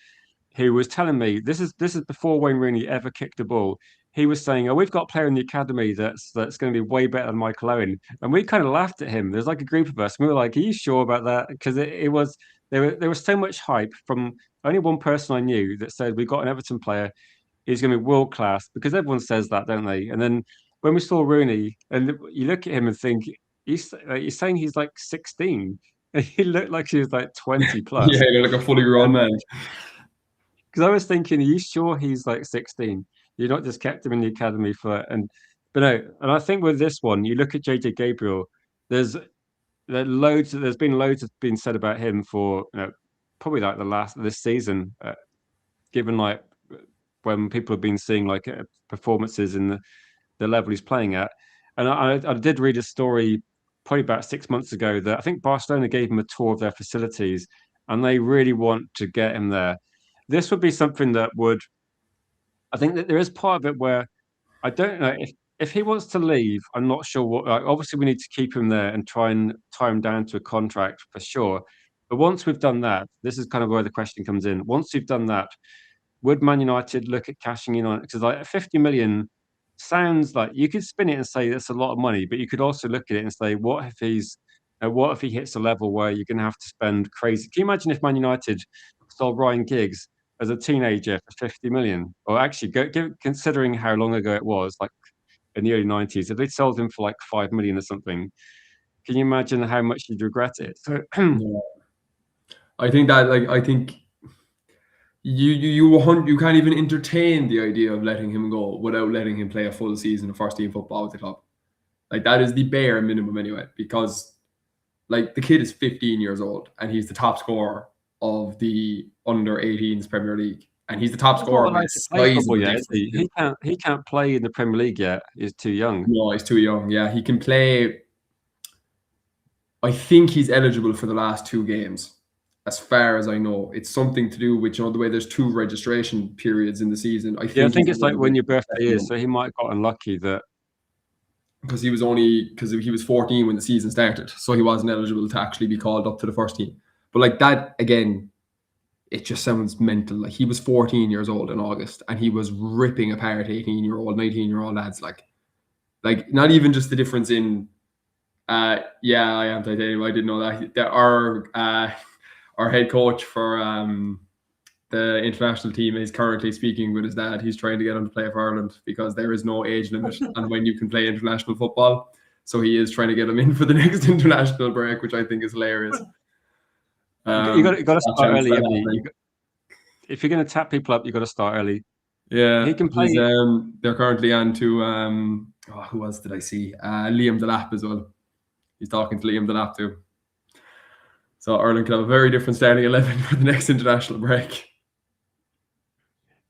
who was telling me this is before Wayne Rooney ever kicked the ball. He was saying, "Oh, we've got a player in the academy that's going to be way better than Michael Owen," and we kind of laughed at him. There's like a group of us, and we were like, "Are you sure about that?" Because it was there was so much hype from only one person I knew that said we got an Everton player. He's going to be world class because everyone says that, don't they? And then when we saw Rooney, and you look at him and think you're saying he's like 16. He looked like he was like 20 yeah, plus. you're like a fully grown And man. because I was thinking, are you sure he's like 16? You're not just kept him in the academy for but no. And I think with this one, you look at JJ Gabriel. There's loads. There's been loads that's been said about him for probably like the last this season. Given like when people have been seeing like performances in the level he's playing at, and I did read a story probably about 6 months ago that I think Barcelona gave him a tour of their facilities, and they really want to get him there. This would be something that would I think that there is part of it where I don't know if he wants to leave. I'm not sure what. Like, obviously, we need to keep him there and try and tie him down to a contract for sure. But once we've done that, this is kind of where the question comes in. Once you've done that, would Man United look at cashing in on it? Because like 50 million sounds like you could spin it and say that's a lot of money, but you could also look at it and say, what if he hits a level where you're going to have to spend crazy? Can you imagine if Man United sold Ryan Giggs as a teenager for 50 million? Or actually, considering how long ago it was, like in the early 90s, if they sold him for like 5 million or something, can you imagine how much you'd regret it? So, Yeah. I think that I think you can't even entertain the idea of letting him go without letting him play a full season of first team football with the club. Like that is the bare minimum anyway, because like the kid is 15 years old and he's the top scorer of the under 18s Premier League, and he's the top he's scorer not by a allowed to play football sizable yet, is difference he? too. He can't play in the Premier League yet. He's too young. No, he's too young. Yeah, he can play. I think he's eligible for the last two games, as far as I know. It's something to do with the way there's two registration periods in the season. I Yeah, I think think he's it's like when eligible your for the birthday second is. one So he might have got unlucky that. because he was 14 when the season started, so he wasn't eligible to actually be called up to the first team. But like that again, it just sounds mental. Like he was 14 years old in August and he was ripping apart 18-year-old, 19-year-old lads. Like not even just the difference in yeah, I am titanium. I didn't know that. Our head coach for the international team is currently speaking with his dad. He's trying to get him to play for Ireland because there is no age limit on when you can play international football. So he is trying to get him in for the next international break, which I think is hilarious. You got to Not start chance early, that haven't you? happening. If you're going to tap people up, you got to start early. He Yeah, can he's play. they're currently on to who else did I see? Liam Delap as well. He's talking to Liam Delap too. So Ireland could have a very different starting 11 for the next international break.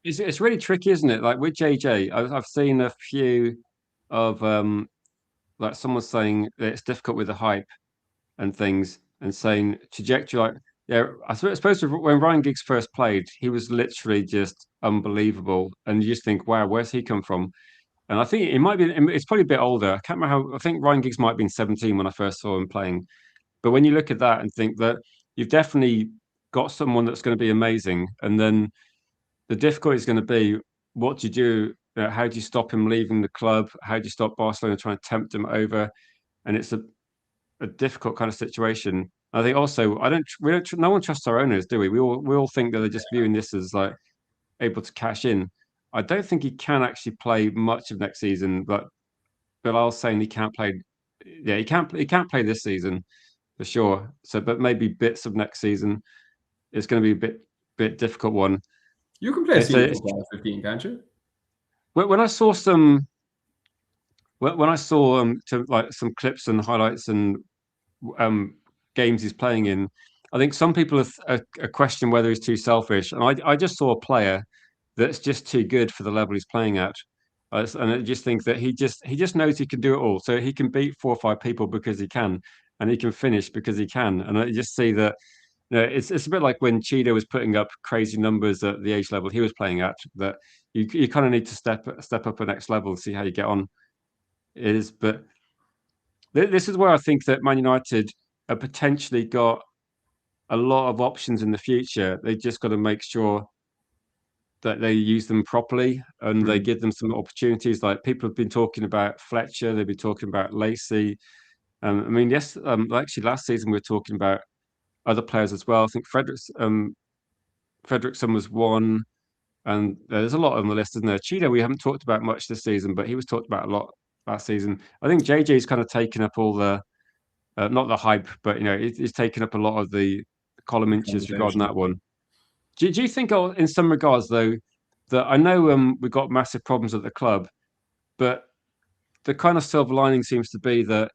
It's really tricky, isn't it? Like with JJ, I've seen a few of like someone saying that it's difficult with the hype and things, and saying trajectory. Like, yeah, I suppose when Ryan Giggs first played, he was literally just unbelievable, and you just think, wow, where's he come from? And I think it might be. It's probably a bit older. I can't remember how. I think Ryan Giggs might have been 17 when I first saw him playing. But when you look at that and think that you've definitely got someone that's going to be amazing, and then the difficulty is going to be what do you do? How do you stop him leaving the club? How do you stop Barcelona trying to tempt him over? And it's a difficult kind of situation. I think also no one trusts our owners, do we? We all think that they're just viewing this as like able to cash in. I don't think he can actually play much of next season, but Bilal's saying he can't play. Yeah, he can't play this season for sure. So, but maybe bits of next season. It's going to be a bit difficult one. You can play It's, senior a, it's football at 15, can't you? when I saw some when I saw like some clips and highlights and um, games he's playing in, I think some people are question whether he's too selfish, and I just saw a player that's just too good for the level he's playing at. And I just think that he just knows he can do it all. So he can beat 4 or 5 people because he can, and he can finish because he can. And I just see that it's a bit like when Cheetah was putting up crazy numbers at the age level he was playing at. That you kind of need to step up a next level and see how you get on. It is, but this is where I think that Man United have potentially got a lot of options in the future. They just got to make sure that they use them properly and they Mm. give them some opportunities. Like people have been talking about Fletcher, they've been talking about Lacey. I mean, yes, actually last season we were talking about other players as well. I think Fredrickson was one, and there's a lot on the list, isn't there? Cheetah we haven't talked about much this season, but he was talked about a lot last season. I think JJ's kind of taken up all the not the hype, but he's taken up a lot of the column inches regarding Conversation. that one. Do you think, in some regards, though, that I know we've got massive problems at the club, but the kind of silver lining seems to be that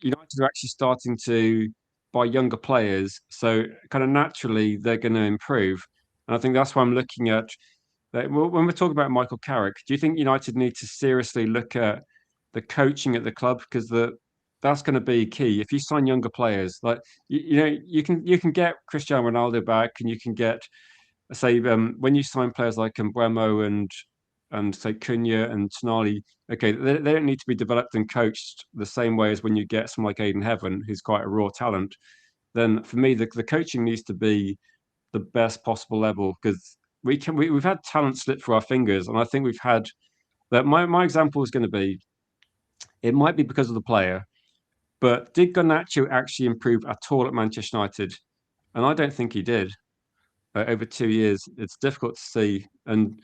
United are actually starting to buy younger players, so kind of naturally they're going to improve. And I think that's why I'm looking at that. When we're talking about Michael Carrick, do you think United need to seriously look at the coaching at the club because that's going to be key. If you sign younger players, like you can get Cristiano Ronaldo back, and you can get say when you sign players like Mbeumo and say Cunha and Tonali, okay, they don't need to be developed and coached the same way as when you get someone like Aiden Heaven, who's quite a raw talent. then for me the coaching needs to be the best possible level, because we've had talent slip through our fingers, and I think we've had that. My example is going to be, it might be because of the player, but did Garnacho actually improve at all at Manchester United? And I don't think he did. Over 2 years, it's difficult to see. And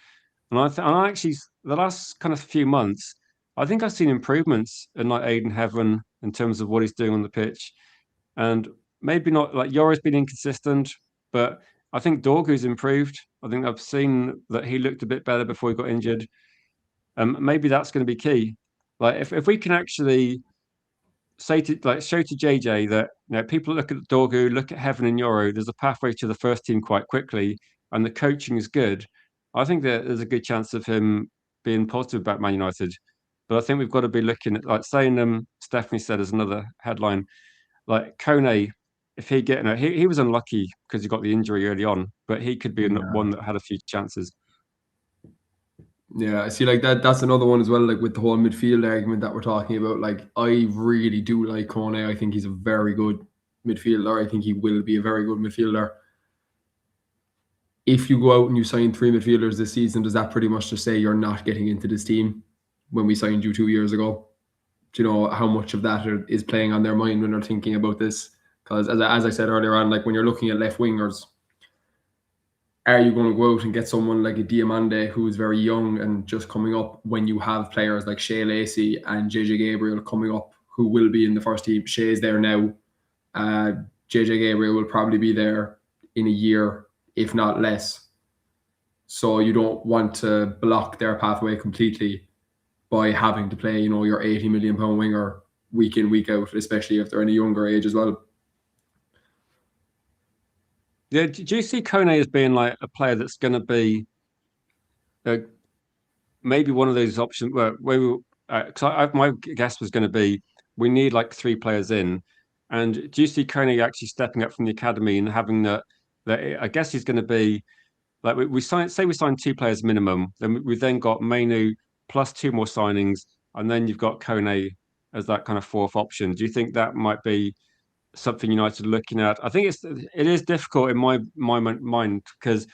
I actually, the last kind of few months, I think I've seen improvements in like Aiden Heaven in terms of what he's doing on the pitch. And maybe not, like Yora's been inconsistent, but I think Dorgu's improved. I think I've seen that he looked a bit better before he got injured. Maybe that's going to be key. Like if we can actually show to JJ that, people look at Dorgu, look at Heaven and Euro, there's a pathway to the first team quite quickly, and the coaching is good. I think that there's a good chance of him being positive about Man United. But I think we've got to be looking at, like saying, Stephanie said as another headline, like Kone, if he was unlucky because he got the injury early on, but he could be Yeah. one that had a few chances. Yeah, I see. Like that's another one as well. Like with the whole midfield argument that we're talking about. Like I really do like Kone. I think he's a very good midfielder. I think he will be a very good midfielder. If you go out and you sign 3 midfielders this season, does that pretty much just say you're not getting into this team when we signed you 2 years ago? Do you know how much of that is playing on their mind when they're thinking about this? Because as I said earlier on, like when you're looking at left wingers, are you going to go out and get someone like a Diamande who is very young and just coming up when you have players like Shea Lacey and JJ Gabriel coming up who will be in the first team? Shea's there now. JJ Gabriel will probably be there in a year, if not less. So you don't want to block their pathway completely by having to play, your 80 million pound winger week in, week out, especially if they're in a younger age as well. Yeah, do you see Kone as being like a player that's going to be maybe one of those options where my guess was going to be we need like 3 players in, and do you see Kone actually stepping up from the academy and having that? I guess he's going to be like we sign 2 players minimum, then we've then got Mainu plus 2 more signings, and then you've got Kone as that kind of fourth option. Do you think that might be something United are looking at? I think it is difficult in my mind because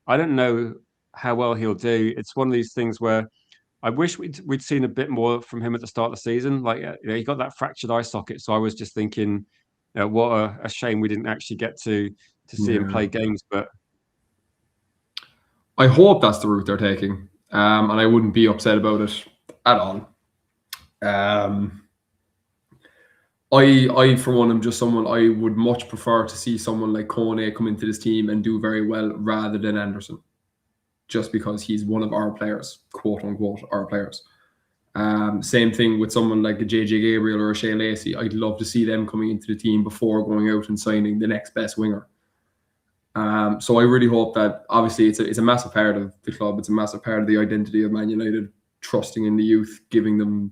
I don't know how well he'll do. It's one of these things where I wish we'd seen a bit more from him at the start of the season. Like he got that fractured eye socket, so I was just thinking, what a shame we didn't actually get to see him Yeah. play games. But I hope that's the route they're taking, and I wouldn't be upset about it at all. I for one am just someone I would much prefer to see someone like Kone come into this team and do very well rather than Anderson, just because he's one of our players, quote unquote, our players. Same thing with someone like a JJ Gabriel or a Shea Lacey. I'd love to see them coming into the team before going out and signing the next best winger. So I really hope that, obviously it's a massive part of the club. It's a massive part of the identity of Man United, trusting in the youth, giving them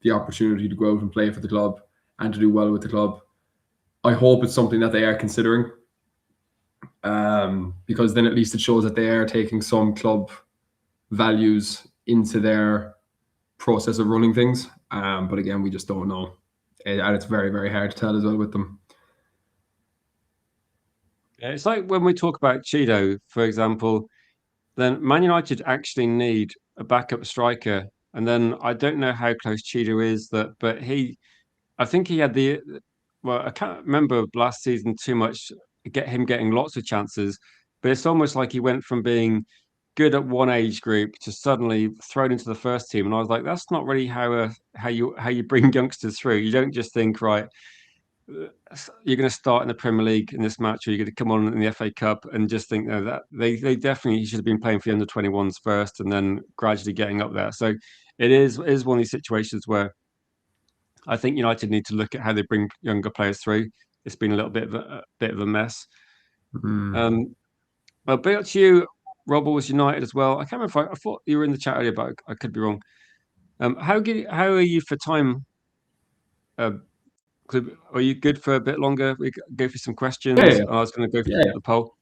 the opportunity to go out and play for the club and to do well with the club. I hope it's something that they are considering, because then at least it shows that they are taking some club values into their process of running things. But again, we just don't know. And it's very, very hard to tell as well with them. yeah, it's like when we talk about Cheeto, for example, then Man United actually need a backup striker. And then I don't know how close Cheeto is but I think he had I can't remember last season too much, getting lots of chances, but it's almost like he went from being good at one age group to suddenly thrown into the first team. And I was like, that's not really how you bring youngsters through. You don't just think, right, you're going to start in the Premier League in this match, or you're going to come on in the FA Cup and just think, no, that they definitely should have been playing for the under-21s first and then gradually getting up there. So it is one of these situations where I think United need to look at how they bring younger players through. It's been a little bit of a mess. Well, big up to you. Robert was United as well. I can't remember. I thought you were in the chat earlier, but I could be wrong. How are you for time? Uh, are you good for a bit longer? We go through some questions. Yeah, I was going to go yeah. through the poll.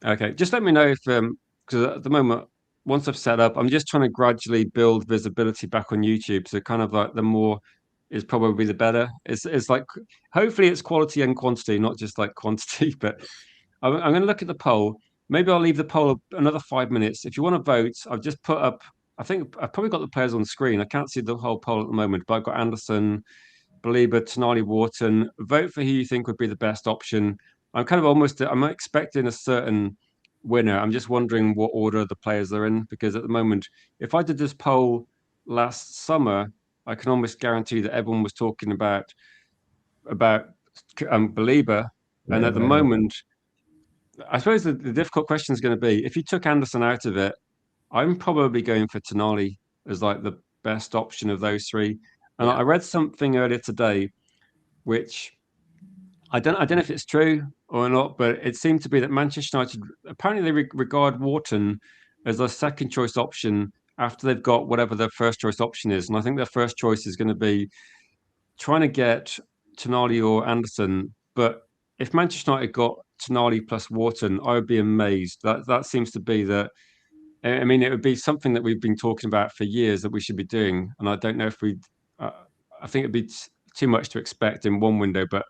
Okay, just let me know if because at the moment, once I've set up, I'm just trying to gradually build visibility back on YouTube. So kind of like the more is probably the better. It's like hopefully it's quality and quantity, not just like quantity. But I'm going to look at the poll. Maybe I'll leave the poll another 5 minutes. If you want to vote, I've just put up. I think I've probably got the players on screen. I can't see the whole poll at the moment, but I've got Anderson, Belieber, Tonali, Wharton. Vote for who you think would be the best option. I'm expecting a certain winner. I'm just wondering what order the players are in because at the moment, if I did this poll last summer, I can almost guarantee that everyone was talking about Belieber, and Yeah, at the moment, I suppose the difficult question is going to be if you took Anderson out of it, I'm probably going for Tonali as like the best option of those three. And yeah. I read something earlier today, which I don't know if it's true or not, but it seemed to be that Manchester United apparently they regard Wharton as their second choice option after they've got whatever their first choice option is. And I think their first choice is going to be trying to get Tonali or Anderson. But if Manchester United got Tonali plus Wharton, I would be amazed. That seems to be the. I mean, it would be something that we've been talking about for years that we should be doing, and I don't know if we. Uh, I think it'd be too much to expect in one window, but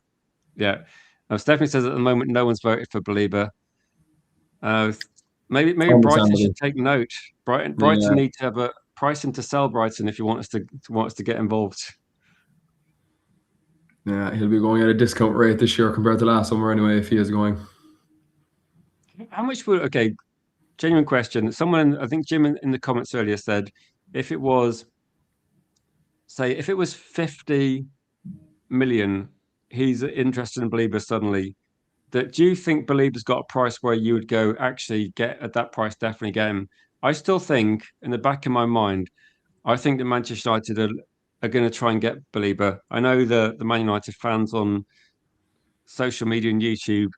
yeah. Stephanie says at the moment no one's voted for Belieber. Uh, maybe Brighton Understandable. should take note. Brighton Yeah, need to have a pricing to sell Brighton if you want us to get involved. yeah. He'll be going at a discount rate this year compared to last summer anyway, if he is going. How much would okay? Genuine question. Someone, I think Jim in the comments earlier said, if it was, say, if it was 50 million, he's interested in Belieber suddenly. That do you think Belieber's got a price where you would go actually get at that price, definitely get him? I still think in the back of my mind, I think that Manchester United are going to try and get Belieber. I know the Man United fans on social media and YouTube,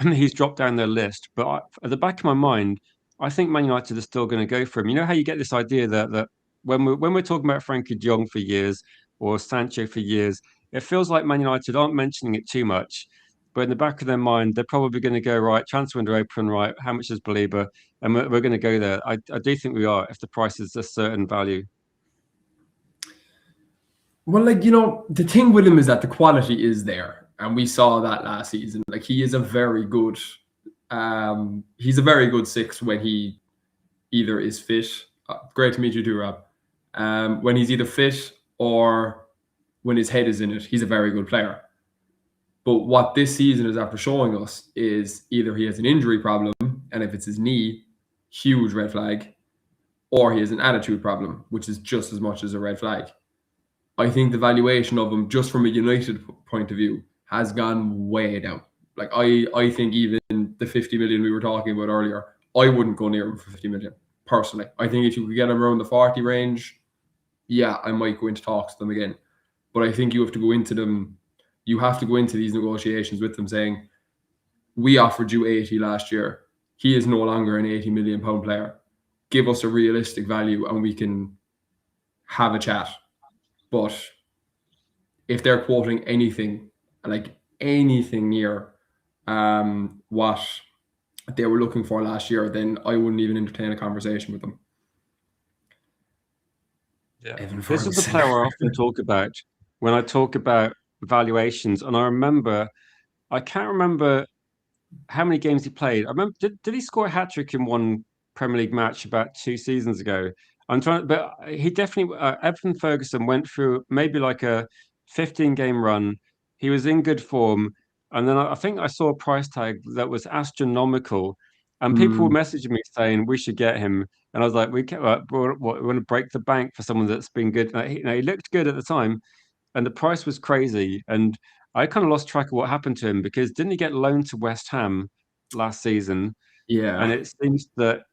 and he's dropped down their list. But at the back of my mind, I think Man United are still going to go for him. You know how you get this idea that when we're talking about Frankie De Jong for years or Sancho for years, it feels like Man United aren't mentioning it too much. But in the back of their mind, they're probably going to go right. Transfer window open, right? How much is Belieber? And we're going to go there. I do think we are if the price is a certain value. Well, the thing with him is that the quality is there, and we saw that last season. Like he is a very good, he's a very good six when he either is fit. Great to meet you too, Rob. When he's either fit or when his head is in it, he's a very good player. But what this season is after showing us is either he has an injury problem, and if it's his knee, huge red flag, or he has an attitude problem, which is just as much as a red flag. I think the valuation of him, just from a United point of view, has gone way down. Like I think even the 50 million we were talking about earlier, I wouldn't go near him for 50 million personally. I think if you could get him around the 40 range, yeah, I might go into talks with them again. But I think you have to go into them. You have to go into these negotiations with them saying, we offered you 80 last year. He is no longer an 80 million pound player. Give us a realistic value and we can have a chat. But if they're quoting anything, like anything near what they were looking for last year, then I wouldn't even entertain a conversation with them. Yeah. Evan This is the Ferguson. player I often talk about when I talk about valuations. And I can't remember how many games he played. I remember, did he score a hat trick in one Premier League match about 2 seasons ago? I'm trying, but he definitely, Evan Ferguson went through maybe like a 15 game run. He was in good form. And then I think I saw a price tag that was astronomical. And people were Mm, messaging me saying we should get him. And I was like, we want to break the bank for someone that's been good. He looked good at the time, and the price was crazy. And I kind of lost track of what happened to him because didn't he get loaned to West Ham last season? And yeah. it seems that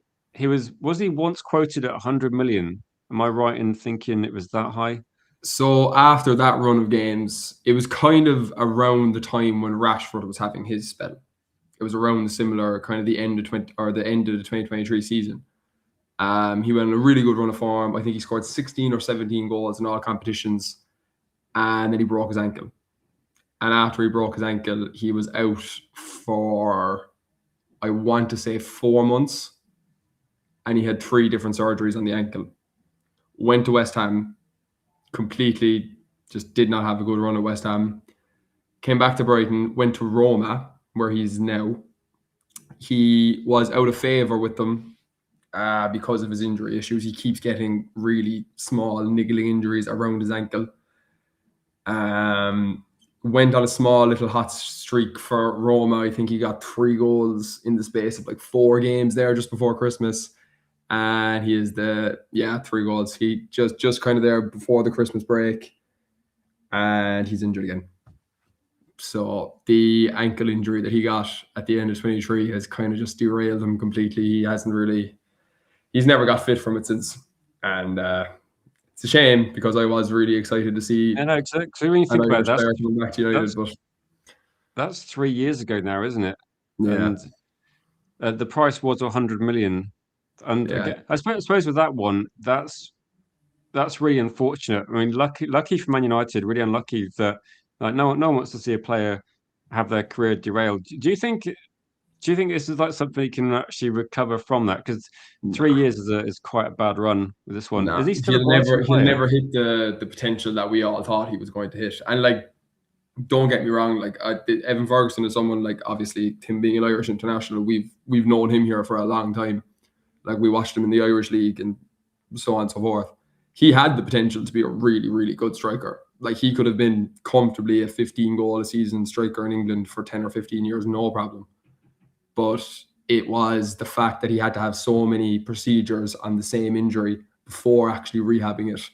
was he once quoted at 100 million? Am I right in thinking it was that high? So after that run of games, it was kind of around the time when Rashford was having his spell. It was around the similar kind of the end of the end of the 2023 season. He went on a really good run of form. I think he scored 16 or 17 goals in all competitions, and then he broke his ankle. And after he broke his ankle, he was out for, I want to say, 4 months, and he had 3 different surgeries on the ankle. Went to West Ham, completely Just did not have a good run at West Ham. Came back to Brighton, went to Roma, where he's now. He was out of favour with them because of his injury issues. He keeps getting really small, niggling injuries around his ankle. Went on a small little hot streak for Roma. I think he got 3 goals in the space of like 4 games there just before Christmas. And he is 3 goals. He just kind of there before the Christmas break. And he's injured again. So the ankle injury that he got at the end of 23 has kind of just derailed him completely. He's never got fit from it since. And it's a shame because I was really excited to see exactly. When you think about that, coming back to United. But that's 3 years ago now, isn't it? Yeah. And the price was 100 million. And yeah. again, I suppose with that one, that's really unfortunate. I mean, lucky for Man United, really unlucky that like no one wants to see a player have their career derailed. Do you think this is like something you can actually recover from that? Because 3 years is quite a bad run with this one. Is he still a Brighton player? He'll never hit the potential that we all thought he was going to hit. And like, don't get me wrong, like Evan Ferguson is someone, like, obviously him being an Irish international, we've known him here for a long time. Like, we watched him in the Irish League and so on and so forth. He had the potential to be a really, really good striker. Like, he could have been comfortably a 15 goal a season striker in England for 10 or 15 years, no problem. But it was the fact that he had to have so many procedures on the same injury before actually rehabbing it.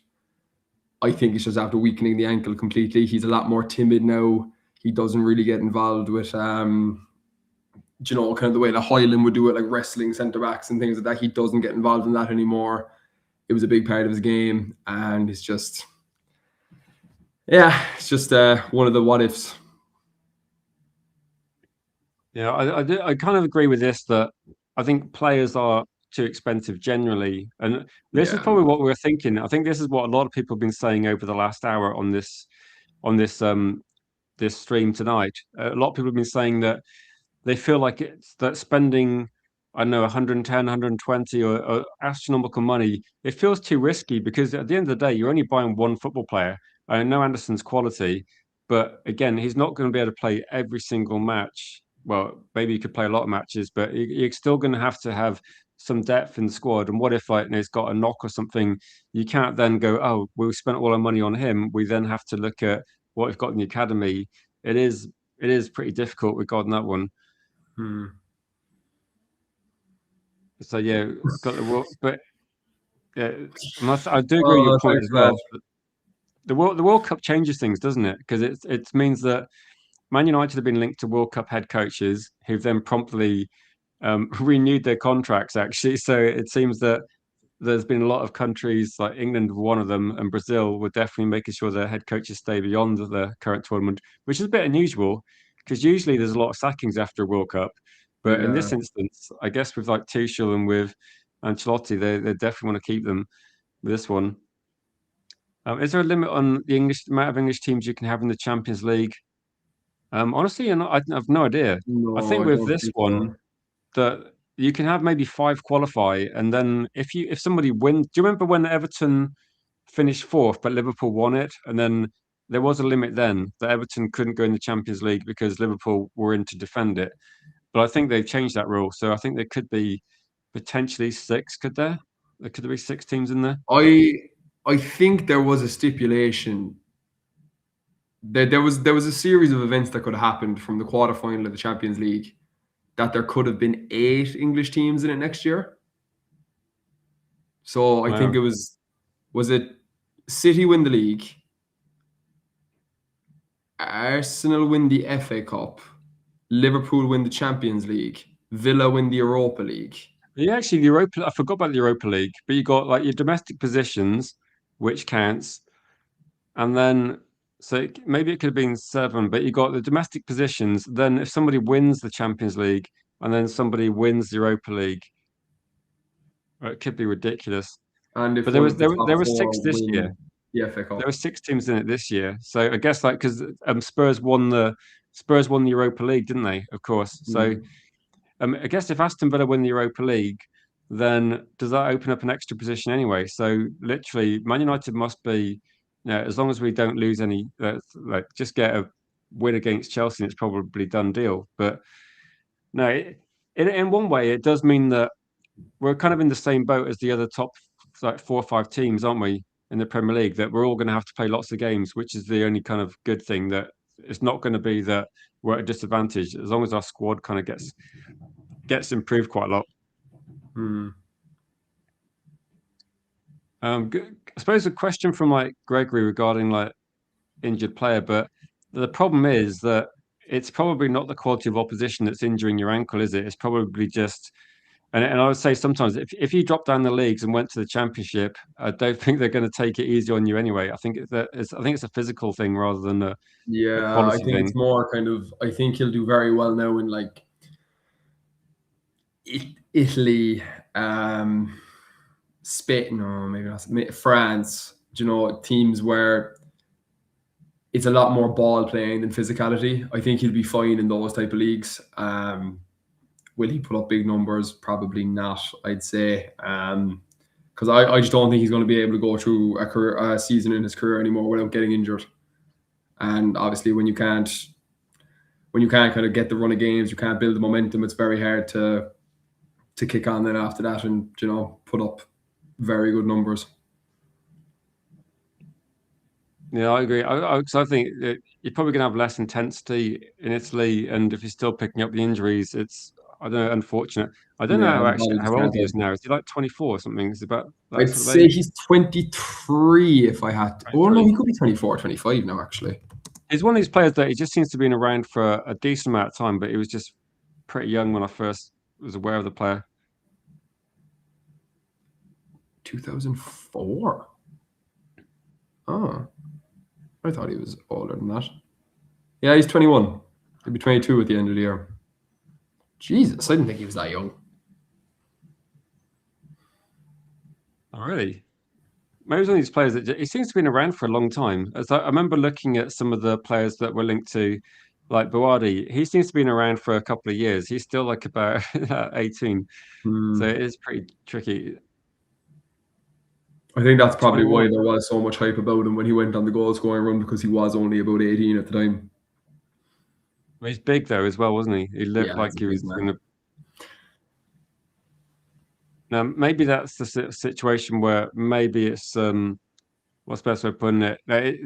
I think it's just after weakening the ankle completely. He's a lot more timid now. He doesn't really get involved with, kind of the way that Hoyland would do it, like wrestling centre-backs and things like that. He doesn't get involved in that anymore. It was a big part of his game. And it's just, one of the what-ifs. Yeah, I kind of agree with this, that I think players are too expensive generally, and this is probably what we're thinking. I think this is what a lot of people have been saying over the last hour on this this stream tonight. A lot of people have been saying that they feel like it's that spending, I don't know, 110, 120 or astronomical money, it feels too risky because at the end of the day, you're only buying one football player. I know Anderson's quality, but again, he's not going to be able to play every single match. Well, maybe you could play a lot of matches, but you're still going to have some depth in the squad. And what if like he's got a knock or something? You can't then go, oh, we spent all our money on him. We then have to look at what we've got in the academy. It is pretty difficult regarding that one. So yeah, got the but yeah, I do agree with your point as well. The World Cup changes things, doesn't it? Because it means that Man United have been linked to World Cup head coaches who've then promptly renewed their contracts. Actually, so it seems that there's been a lot of countries, like England, one of them, and Brazil, were definitely making sure their head coaches stay beyond the current tournament, which is a bit unusual because usually there's a lot of sackings after a World Cup. But in this instance, I guess with like Tuchel and with Ancelotti, they definitely want to keep them with this one. Is there a limit on the amount of English teams you can have in the Champions League? Honestly, I have no idea. No, I think with this one, that you can have maybe 5 qualify, and then if somebody wins, do you remember when Everton finished 4th, but Liverpool won it, and then there was a limit then that Everton couldn't go in the Champions League because Liverpool were in to defend it. But I think they've changed that rule, so I think there could be potentially 6. Could there? Could there be 6 teams in there? I think there was a stipulation. There was a series of events that could have happened from the quarterfinal of the Champions League that there could have been 8 English teams in it next year. So I think it was it City win the league, Arsenal win the FA Cup, Liverpool win the Champions League, Villa win the Europa League. Yeah, actually, the Europa. I forgot about the Europa League, but you got like your domestic positions, which counts, and then so maybe it could have been 7, but you got the domestic positions. Then if somebody wins the Champions League and then somebody wins the Europa League, it could be ridiculous. And if but there was 6 this year. The FA Cup. There were 6 teams in it this year. So I guess like because Spurs won the Europa League, didn't they? Of course. So I guess if Aston Villa win the Europa League, then does that open up an extra position anyway? So literally, Man United must be as long as we don't lose any, like just get a win against Chelsea, and it's probably done deal. But no, in one way, it does mean that we're kind of in the same boat as the other top like 4 or 5 teams, aren't we, in the Premier League? That we're all going to have to play lots of games, which is the only kind of good thing. That it's not going to be that we're at a disadvantage as long as our squad kind of gets improved quite a lot. I suppose a question from like Gregory regarding like injured player, but the problem is that it's probably not the quality of opposition that's injuring your ankle, is it? It's probably just, and I would say sometimes if you drop down the leagues and went to the Championship, I don't think they're going to take it easy on you anyway. I think it's a physical thing rather than a Yeah, I quality think thing. it's more kind of. I think he'll do very well now in like Italy, Spain, no, maybe not France. You know, teams where it's a lot more ball playing than physicality. I think he'll be fine in those type of leagues. Will he put up big numbers? Probably not, I'd say. Because I just don't think he's going to be able to go through a season in his career anymore without getting injured. And obviously, when you can't kind of get the run of games, you can't build the momentum. It's very hard to kick on then after that and put up very good numbers. Yeah, I agree. I think that you're probably going to have less intensity in Italy, and if you're still picking up the injuries, it's, I don't know, unfortunate. I don't know Yeah, the body just how old can't he is take it. now. Is he like 24 or something? Is he about that I'd sort of say age? he's 23 if I had to. Oh, no, 23. he could be 24, 25 now, actually. He's one of these players that he just seems to have been around for a decent amount of time, but he was just pretty young when I first was aware of the player. 2004. Oh, I thought he was older than that. Yeah, he's 21. He'll be 22 at the end of the year. Jesus, I didn't think he was that young. Oh, really? Maybe he's one of these players that he seems to have been around for a long time. As I remember looking at some of the players that were linked to, like Buwadi, he seems to have been around for a couple of years. He's still like about 18. So it is pretty tricky. I think that's probably why 21. there was so much hype about him when he went on the goal scoring run, because he was only about 18 at the time. He's big though as well, wasn't he? He looked Yeah, he's like a he was big man. going to. Now maybe that's the situation where maybe it's what's the best way of putting it?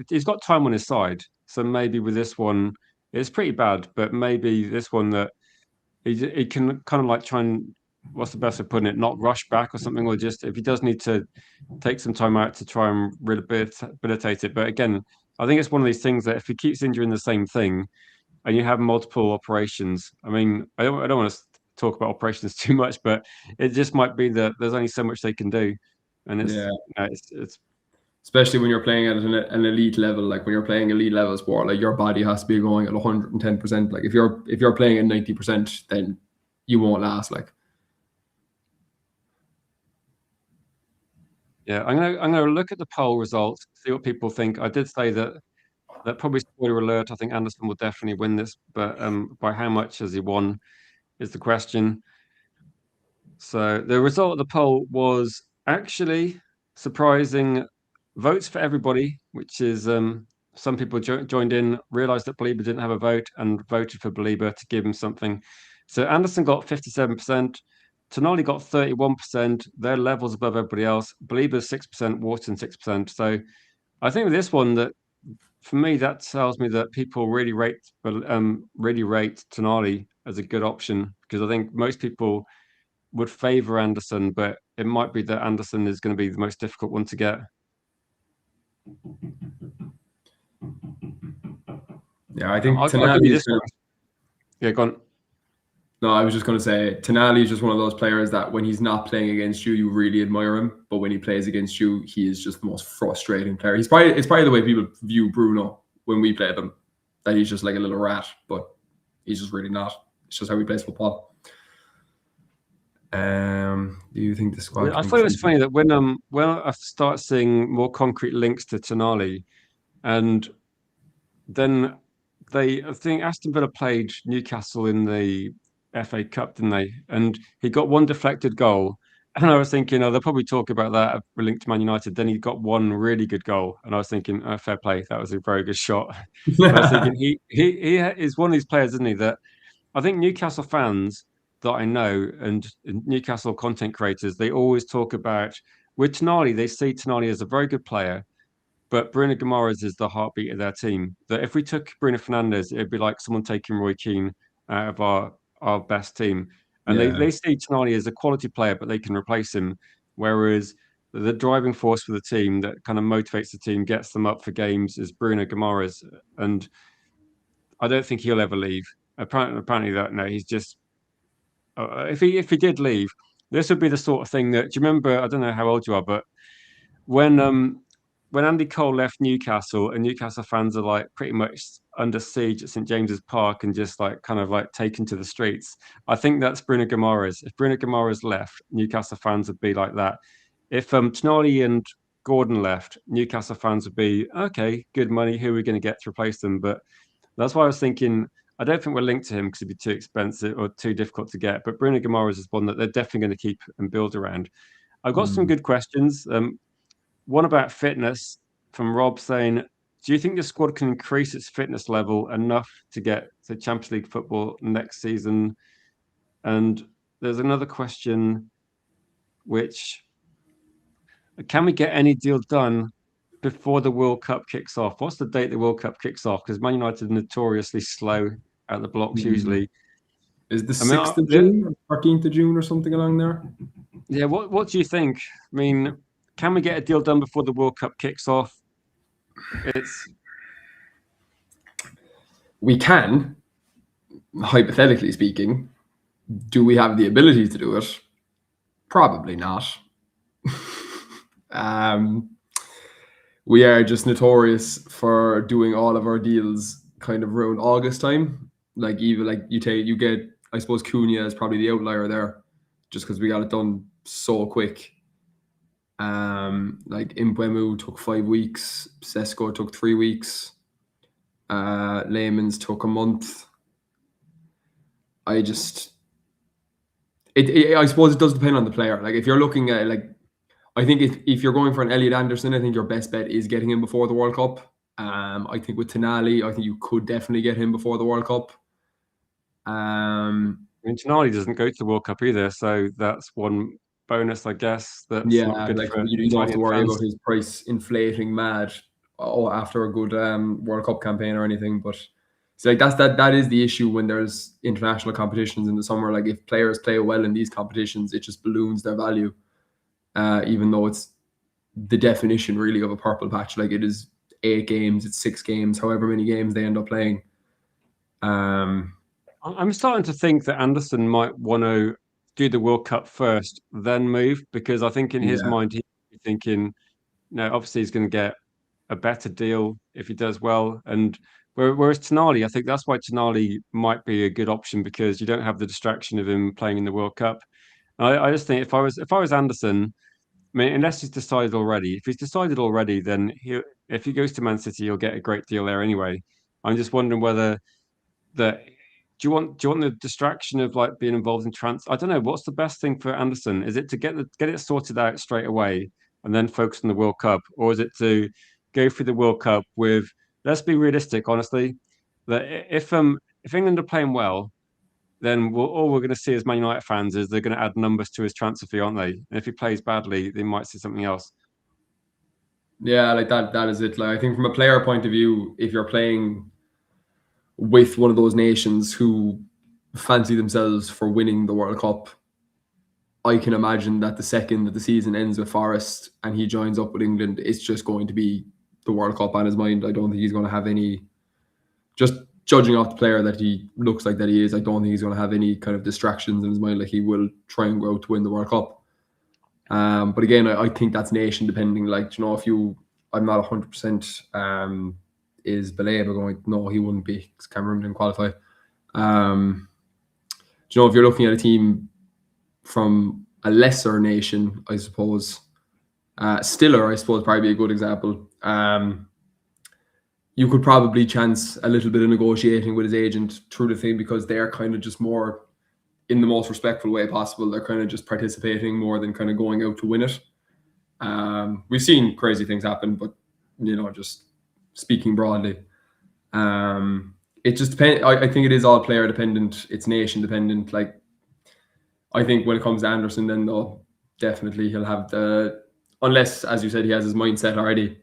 He's got time on his side, so maybe with this one, it's pretty bad. But maybe this one that he can kind of like try and, what's the best way of putting it? Not rush back or something, or just if he does need to take some time out to try and rehabilitate it. But again, I think it's one of these things that if he keeps injuring the same thing and you have multiple operations, I mean, I don't want to talk about operations too much, but it just might be that there's only so much they can do, and Yeah, it's especially when you're playing at an elite level. Like when you're playing elite level sport, like your body has to be going at 110%. Like if you're playing at 90%, then you won't last. Like, yeah. I'm gonna look at the poll results, see what people think. I did say that probably, spoiler alert, I think Anderson will definitely win this, but by how much has he won is the question. So the result of the poll was actually surprising votes for everybody, which is some people joined in, realized that Belieber didn't have a vote, and voted for Belieber to give him something. So Anderson got 57%, Tonali got 31%. Their levels above everybody else. Belieber's 6%, Wharton 6%. So I think with this one, that for me, that tells me that people really rate Tonali as a good option, because I think most people would favour Anderson, but it might be that Anderson is going to be the most difficult one to get. yeah, I think I'll give you Tonali is this kind one. of. Yeah, go on. No, I was just going to say Tonali is just one of those players that when he's not playing against you, you really admire him. But when he plays against you, he is just the most frustrating player. It's probably the way people view Bruno when we play them, that he's just like a little rat, but he's just really not. It's just how he plays football. Do you think the squad I can thought it was compete? funny that when I start seeing more concrete links to Tonali, and then I think Aston Villa played Newcastle in the FA Cup, didn't they? And he got one deflected goal, And I was thinking, oh, they'll probably talk about that linked to Man United. Then he got one really good goal, and I was thinking, oh, fair play, that was a very good shot. But I was thinking, he is one of these players, isn't he? That I think Newcastle fans that I know and Newcastle content creators, they always talk about with Tonali. They see Tonali as a very good player, but Bruno Guimaraes is the heartbeat of their team. That if we took Bruno Fernandes, it'd be like someone taking Roy Keane out of our best team. And Yeah, they see Tonali as a quality player, but they can replace him. Whereas the driving force for the team that kind of motivates the team, gets them up for games, is Bruno Guimaraes. And I don't think he'll ever leave. Apparently that no, he's just if he did leave, this would be the sort of thing that. Do you remember? I don't know how old you are, but when um when Andy Cole left Newcastle and Newcastle fans are like pretty much under siege at St James's Park and just like kind of like taken to the streets, I think that's Bruno Guimaraes. If Bruno Guimaraes left, Newcastle fans would be like that. If Tonali and Gordon left, Newcastle fans would be okay, good money. Who are we going to get to replace them? But that's why I was thinking. I don't think we're linked to him because it'd be too expensive or too difficult to get. But Bruno Guimaraes is one that they're definitely going to keep and build around. I've got some mm. good questions. One about fitness from Rob saying, do you think the squad can increase its fitness level enough to get to Champions League football next season? And there's another question, which can we get any deal done before the World Cup kicks off? What's the date the World Cup kicks off? Because Man United are notoriously slow at the blocks Mm. usually. Is the I mean, 6th of June or 13th of June or something along there? yeah, what do you think? I mean, can we get a deal done before the World Cup kicks off? It's We can, hypothetically speaking. Do we have the ability to do it? Probably not. um, we are just notorious for doing all of our deals kind of around August time. Like even like you get, I suppose Cunha is probably the outlier there, just because we got it done so quick. Like Impwemu took 5 weeks, Sesko took 3 weeks, Layman's took a month. I just I suppose it does depend on the player. Like if you're looking at like, I think if you're going for an Elliot Anderson, I think your best bet is getting him before the World Cup. I think with Tonali, I think you could definitely get him before the World Cup. I mean, Tonali doesn't go to the World Cup either, so that's one bonus, I guess. That's not Yeah, good like for you don't have to Italian worry fans. about his price inflating mad after a good World Cup campaign or anything. But it's like that is the issue when there's international competitions in the summer. Like if players play well in these competitions, it just balloons their value. Even though it's the definition really of a purple patch. Like it is 8 games, it's 6 games, however many games they end up playing. I'm starting to think that Anderson might want to do the World Cup first, then move, because I think in his Yeah, mind he's thinking, no, obviously he's going to get a better deal if he does well. And whereas Tonali, I think that's why Tonali might be a good option because you don't have the distraction of him playing in the World Cup. I just think if I was Anderson, I mean, unless he's decided already. If he's decided already, then if he goes to Man City, he'll get a great deal there anyway. I'm just wondering whether that do you want the distraction of like being involved in trans? I don't know. What's the best thing for Anderson? Is it to get it sorted out straight away and then focus on the World Cup, or is it to go through the World Cup with? Let's be realistic, honestly. That if England are playing well, then all we're going to see as Man United fans is they're going to add numbers to his transfer fee, aren't they? And if he plays badly, they might see something else. yeah, like that is it. Like I think from a player point of view, if you're playing with one of those nations who fancy themselves for winning the World Cup, I can imagine that the second that the season ends with Forest and he joins up with England, it's just going to be the World Cup on his mind. I don't think he's going to have any, just judging off the player that he looks like that he is, I don't think he's going to have any kind of distractions in his mind. Like he will try and go out to win the World Cup. But again, I think that's nation depending. Like, you know, if you, I'm not 100%, is Baleba going? No, he wouldn't be because Cameroon didn't qualify. You know, if you're looking at a team from a lesser nation, I suppose, Stiller, I suppose, probably be a good example. You could probably chance a little bit of negotiating with his agent through the thing because they're kind of just more in the most respectful way possible. They're kind of just participating more than kind of going out to win it. We've seen crazy things happen, but just speaking broadly, it just depends. I think it is all player dependent. It's nation dependent. Like, I think when it comes to Anderson, then though, definitely he'll have unless, as you said, he has his mindset already.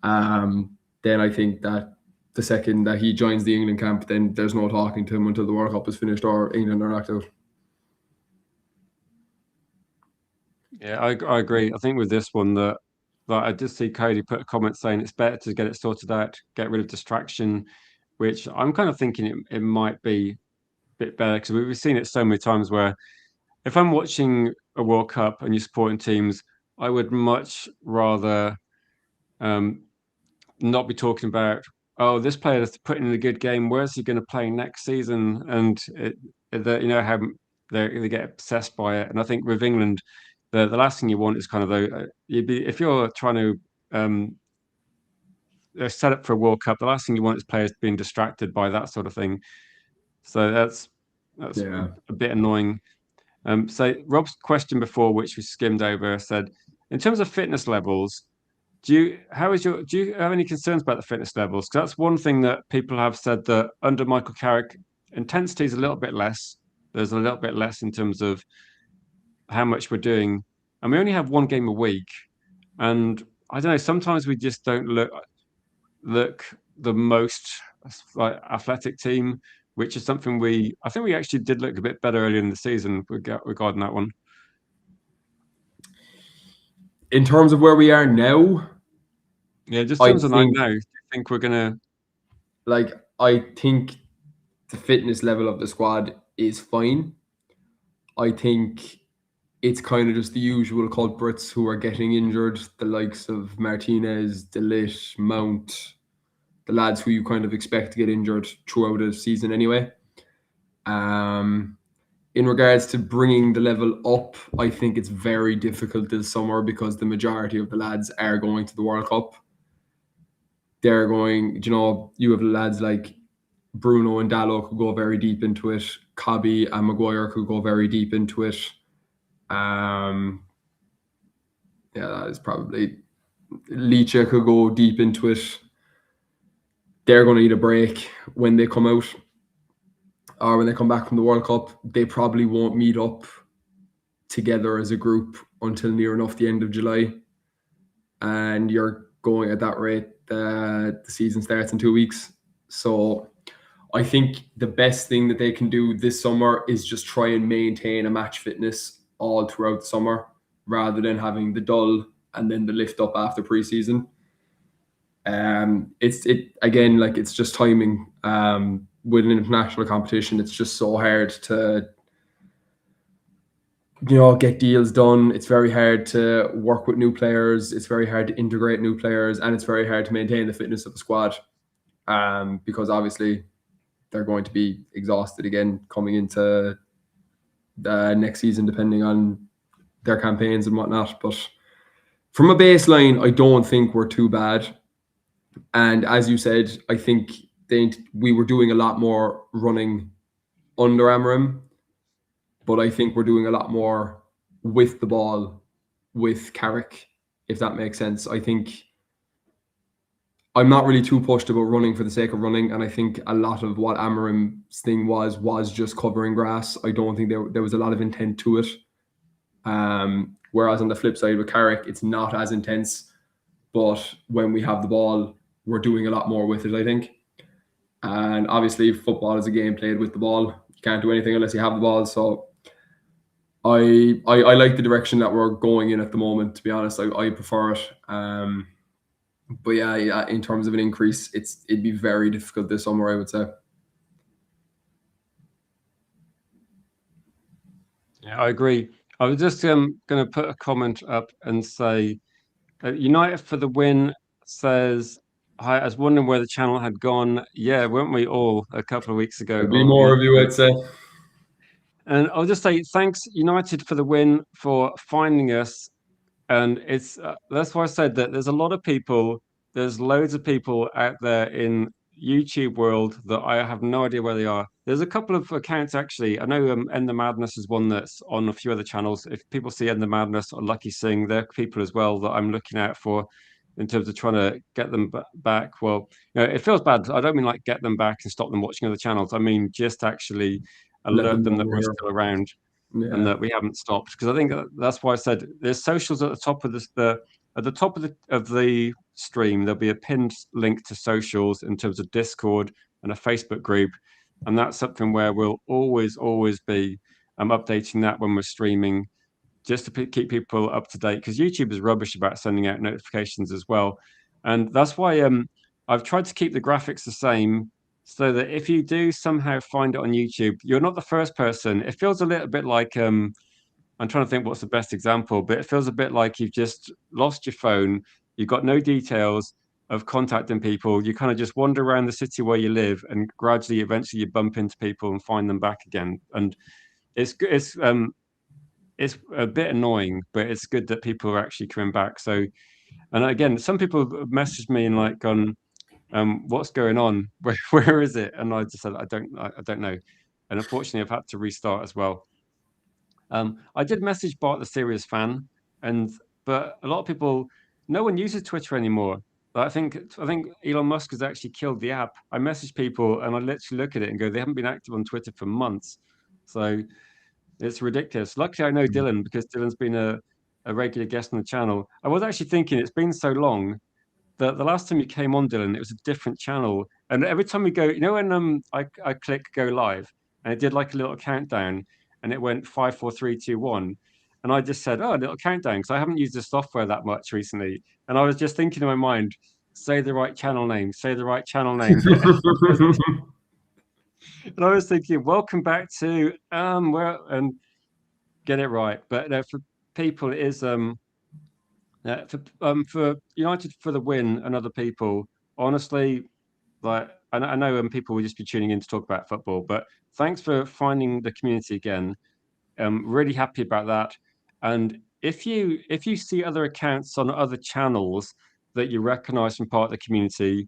Then I think that the second that he joins the England camp, then there's no talking to him until the World Cup is finished or England are knocked out. Yeah, I agree. I think with this one that I did see Cody put a comment saying it's better to get it sorted out, get rid of distraction, which I'm kind of thinking it might be a bit better because we've seen it so many times where if I'm watching a World Cup and you're supporting teams, I would much rather not be talking about, oh, this player is putting in a good game. Where's he going to play next season? And how they get obsessed by it. And I think with England, the last thing you want is kind of if you're trying to set up for a World Cup, the last thing you want is players being distracted by that sort of thing. So that's a bit annoying. So Rob's question before, which we skimmed over, said, in terms of fitness levels, do you have any concerns about the fitness levels? Because that's one thing that people have said that under Michael Carrick, intensity is a little bit less. There's a little bit less in terms of how much we're doing, and we only have one game a week. And I don't know. Sometimes we just don't look the most like athletic team, which is something I think we actually did look a bit better earlier in the season regarding that one. In terms of where we are now, yeah, just in terms of now, do you think we're gonna? I think the fitness level of the squad is fine. I think it's kind of just the usual culprits who are getting injured, the likes of Martinez, De Ligt, Mount, the lads who you kind of expect to get injured throughout the season anyway. In regards to bringing the level up, I think it's very difficult this summer because the majority of the lads are going to the World Cup. They're going, you have lads like Bruno and Dalot could go very deep into it. Cobby and Maguire could go very deep into it. That is probably Licha could go deep into it. They're going to need a break when they come out or when they come back from the World Cup. They probably won't meet up together as a group until near enough the end of July. And you're going at that rate, the season starts in 2 weeks. So I think the best thing that they can do this summer is just try and maintain a match fitness all throughout the summer rather than having the dull and then the lift up after preseason. It's just timing. With an international competition, it's just so hard to get deals done. It's very hard to work with new players. It's very hard to integrate new players, and it's very hard to maintain the fitness of the squad. Because obviously they're going to be exhausted again coming into the next season, depending on their campaigns and whatnot. But from a baseline, I don't think we're too bad. And as you said, I think we were doing a lot more running under Amorim, but I think we're doing a lot more with the ball with Carrick, if that makes sense. I think I'm not really too pushed about running for the sake of running, and I think a lot of what Amorim's thing was just covering grass. I don't think there was a lot of intent to it. Whereas on the flip side with Carrick, it's not as intense, but when we have the ball, we're doing a lot more with it, I think. And obviously, football is a game played with the ball. You can't do anything unless you have the ball. So I like the direction that we're going in at the moment, to be honest. I prefer it. But yeah, in terms of an increase, it'd be very difficult this summer, I would say. Yeah, I agree. I was just going to put a comment up and say, United for the win says, hi, I was wondering where the channel had gone. Yeah, weren't we all a couple of weeks ago? There'll be more of you, I'd say. And I'll just say thanks, United, for the win, for finding us. And that's why I said that there's a lot of people, there's loads of people out there in YouTube world that I have no idea where they are. There's a couple of accounts actually. I know End the Madness is one that's on a few other channels. If people see End the Madness or Lucky Sing, they're people as well that I'm looking out for in terms of trying to get them back. Well, it feels bad. I don't mean like get them back and stop them watching other channels. I mean just actually Let alert them them know that we're where. still around and Yeah. that we haven't stopped. Because I think that's why I said there's socials at the top of the at the top of the stream. There'll be a pinned link to socials in terms of Discord and a Facebook group, and that's something where we'll always be updating that when we're streaming, just to keep people up to date. Because YouTube is rubbish about sending out notifications as well, and that's why I've tried to keep the graphics the same so that if you do somehow find it on YouTube, you're not the first person. It feels a little bit like I'm trying to think what's the best example, but it feels a bit like you've just lost your phone. You've got no details of contacting people. You kind of just wander around the city where you live, and gradually, eventually, you bump into people and find them back again. And it's a bit annoying, but it's good that people are actually coming back. So, and again, some people messaged me and like on what's going on? Where is it? And I just said I don't know. And unfortunately, I've had to restart as well. I did message Bart the Serious Fan, and but a lot of people, no one uses Twitter anymore. I think Elon Musk has actually killed the app. I message people and I literally look at it and go, they haven't been active on Twitter for months. So it's ridiculous. Luckily, I know Dylan because Dylan's been a regular guest on the channel. I was actually thinking it's been so long the last time you came on, Dylan, it was a different channel. And every time we go, when I click go live and it did like a little countdown and it went 5 4 3 2 1. And I just said, oh, a little countdown, because I haven't used the software that much recently. And I was just thinking in my mind, say the right channel name, say the right channel name. And I was thinking, welcome back to where and get it right. But for people, it is for United for the win and other people, honestly, like I know people will just be tuning in to talk about football, but thanks for finding the community again. Really happy about that. And if you see other accounts on other channels that you recognise from part of the community,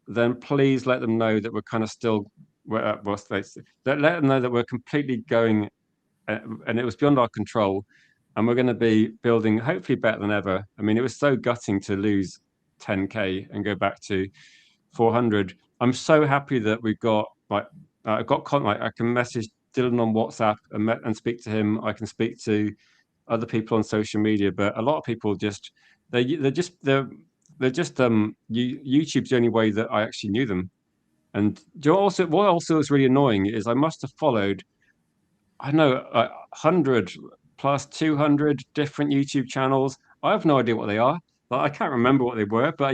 then please let them know that we're kind of still let them know that we're completely going and it was beyond our control. And we're going to be building hopefully better than ever. I mean, it was so gutting to lose 10K and go back to 400. I'm so happy that we've got like I got contact. I can message Dylan on WhatsApp and speak to him. I can speak to other people on social media, but a lot of people just they're just YouTube's the only way that I actually knew them. And what also is really annoying is I must have followed I know 100 plus 200 different YouTube channels. I have no idea what they are. Like, I can't remember what they were, but Mm.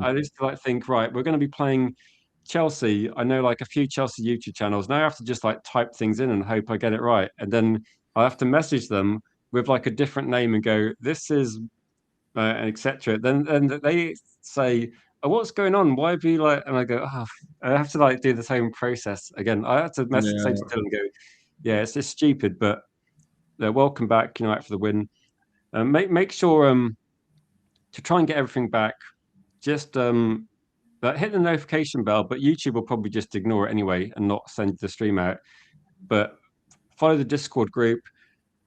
I used to like think, right, we're going to be playing Chelsea. I know like a few Chelsea YouTube channels. Now I have to just like type things in and hope I get it right. And then I have to message them with like a different name and go, this is etc. Then and they say, oh, what's going on? Why have you like? And I go, oh, I have to like do the same process again. I have to message say to Yeah. Dylan and go, yeah, it's just stupid, but welcome back, out for the win. Make sure to try and get everything back. Just hit the notification bell, but YouTube will probably just ignore it anyway and not send the stream out. But follow the Discord group.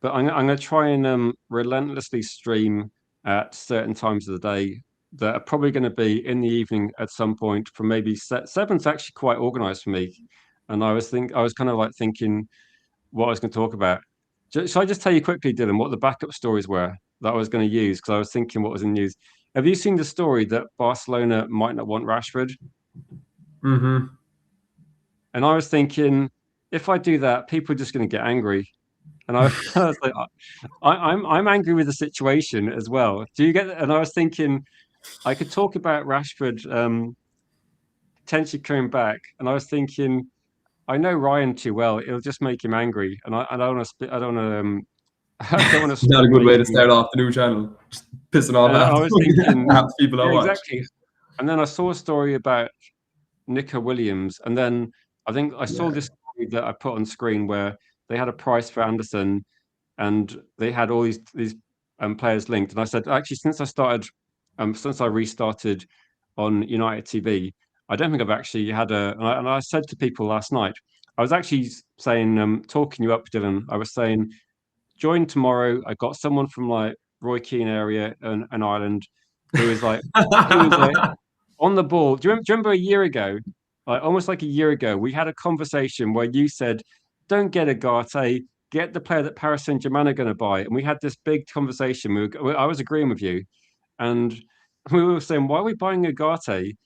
But I'm going to try and relentlessly stream at certain times of the day that are probably going to be in the evening at some point. From maybe seven's actually quite organized for me, and I was kind of like thinking what I was going to talk about. Shall I just tell you quickly, Dylan, what the backup stories were that I was going to use? Because I was thinking what was in news. Have you seen the story that Barcelona might not want Rashford? Mm-hmm. And I was thinking, if I do that, people are just going to get angry. And I was like, I'm angry with the situation as well. Do you get? And I was thinking, I could talk about Rashford potentially coming back, and I was thinking, I know Ryan too well; it'll just make him angry, and I don't want to. I don't want to. I don't want to Not stop a good way to making. start off the new channel. Just pissing off And half, I was thinking, half the people I yeah, watch. exactly. And then I saw a story about Nico Williams, and then I think I saw Yeah. this story that I put on screen where they had a price for Anderson, and they had all these players linked. And I said, actually, since I restarted on United TV, I don't think I've actually had and I said to people last night, I was actually saying, talking you up, Dylan. I was saying, join tomorrow. I got someone from like Roy Keane area and Ireland who was like on the ball. Do you remember a year ago, like almost like a year ago, we had a conversation where you said, "Don't get Agate, get the player that Paris Saint-Germain are going to buy." And we had this big conversation. I was agreeing with you, and we were saying, "Why are we buying Agate?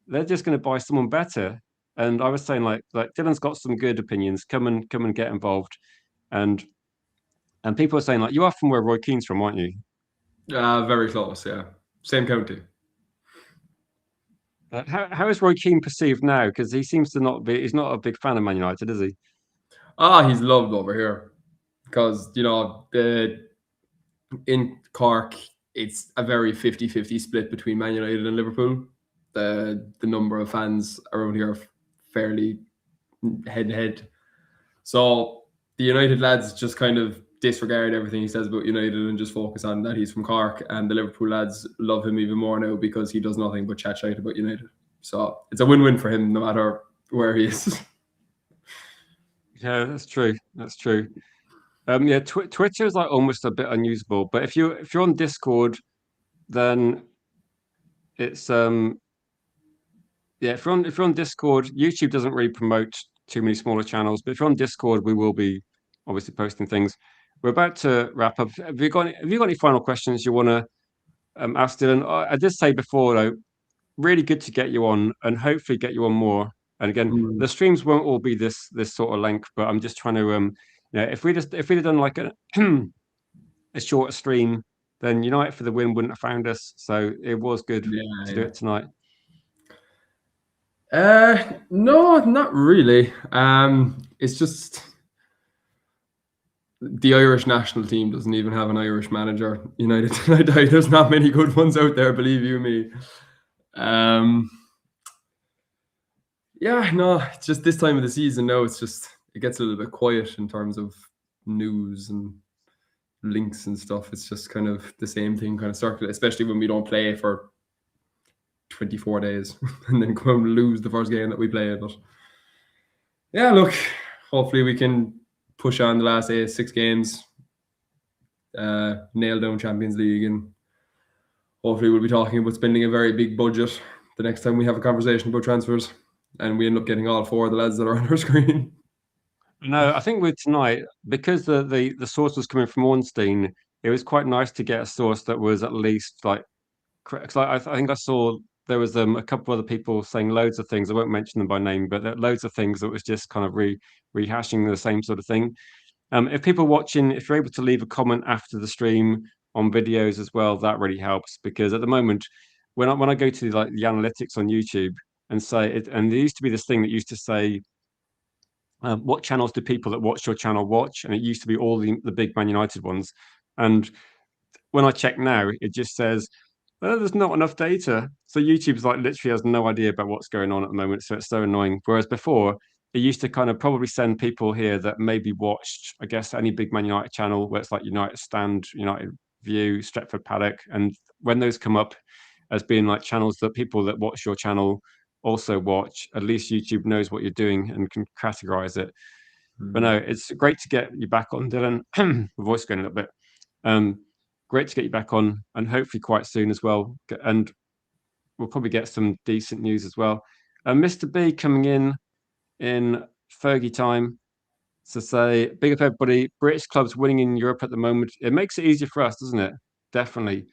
They're just going to buy someone better." And I was saying, like Dylan's got some good opinions. Come and get involved. And people are saying, like, you are from where Roy Keane's from, aren't you? Very close, yeah. Same county. How is Roy Keane perceived now? Because he seems to not be. He's not a big fan of Man United, is he? He's loved over here because, in Cork, it's a very 50-50 split between Man United and Liverpool. The number of fans around here are fairly head-to-head. So the United lads just kind of disregard everything he says about United and just focus on that he's from Cork. And the Liverpool lads love him even more now because he does nothing but chat shite about United. So it's a win-win for him no matter where he is. Yeah, that's true. That's true. Yeah, Twitter is like almost a bit unusable. But if you're on Discord, then it's yeah. If you're on Discord, YouTube doesn't really promote too many smaller channels. But if you're on Discord, we will be obviously posting things. We're about to wrap up. Have you got any final questions you want to ask Dylan? I did say before though, really good to get you on and hopefully get you on more. And again, the streams won't all be this sort of length, but I'm just trying to if we'd have done like a a shorter stream, then United for the win wouldn't have found us. So it was good to do it tonight. No, not really. It's just the Irish national team doesn't even have an Irish manager. United tonight, there's not many good ones out there, believe you me. Yeah, no, it's just this time of the season now. It gets a little bit quiet in terms of news and links and stuff. It's just kind of the same thing kind of circulate, especially when we don't play for 24 days and then come and lose the first game that we play. But yeah, look, hopefully we can push on the last 6 games, nail down Champions League, and hopefully we'll be talking about spending a very big budget the next time we have a conversation about transfers and we end up getting all 4 of the lads that are on our screen. No, I think with tonight, because the source was coming from Ornstein, it was quite nice to get a source that was at least like, because I think I saw there was a couple other people saying loads of things. I won't mention them by name, but loads of things that was just kind of rehashing the same sort of thing. If people watching, if you're able to leave a comment after the stream on videos as well, that really helps because at the moment, when I go to like the analytics on YouTube and say it, and there used to be this thing that used to say, what channels do people that watch your channel watch? And it used to be all the big Man United ones. And when I check now, it just says, there's not enough data. So YouTube's like literally has no idea about what's going on at the moment. So it's so annoying. Whereas before, it used to kind of probably send people here that maybe watched, I guess, any big Man United channel where it's like United Stand, United View, Stretford Paddock. And when those come up as being like channels that people that watch your channel also watch, at least YouTube knows what you're doing and can categorize it. But no, it's great to get you back on, Dylan. My voice going a little bit. Great to get you back on, and hopefully quite soon as well. And we'll probably get some decent news as well. Mr. B coming in Fergie time to say, big up everybody. British clubs winning in Europe at the moment. It makes it easier for us, doesn't it? Definitely.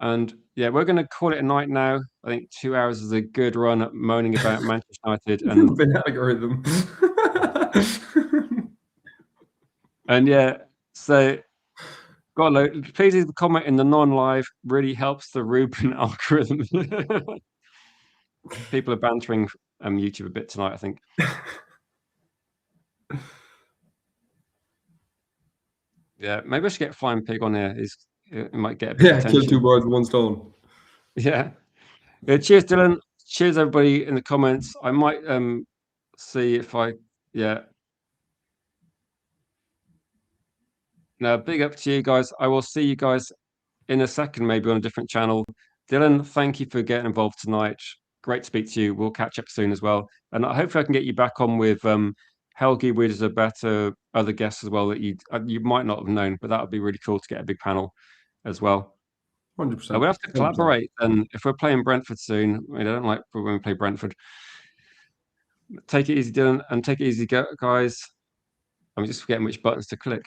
And yeah, we're going to call it a night now. I think 2 hours is a good run at moaning about Manchester United and algorithm. and yeah, so please leave a comment in the non-live. Really helps the Ruben algorithm. People are bantering YouTube a bit tonight, I think. Yeah, maybe I should get Flying Pig on here. It might get a bit of attention. Kill 2 birds with 1 stone. Yeah. Cheers, Dylan. Cheers, everybody in the comments. I might see if No, big up to you guys. I will see you guys in a second, maybe on a different channel. Dylan, thank you for getting involved tonight. great to speak to you. We'll catch up soon as well, and hopefully I can get you back on with Helgi with a better other guests as well that you might not have known, but that would be really cool to get a big panel as well. 100%. We have to collaborate, and if we're playing Brentford soon, I don't like when we play Brentford. Take it easy, Dylan, and take it easy, guys. I'm just forgetting which buttons to click.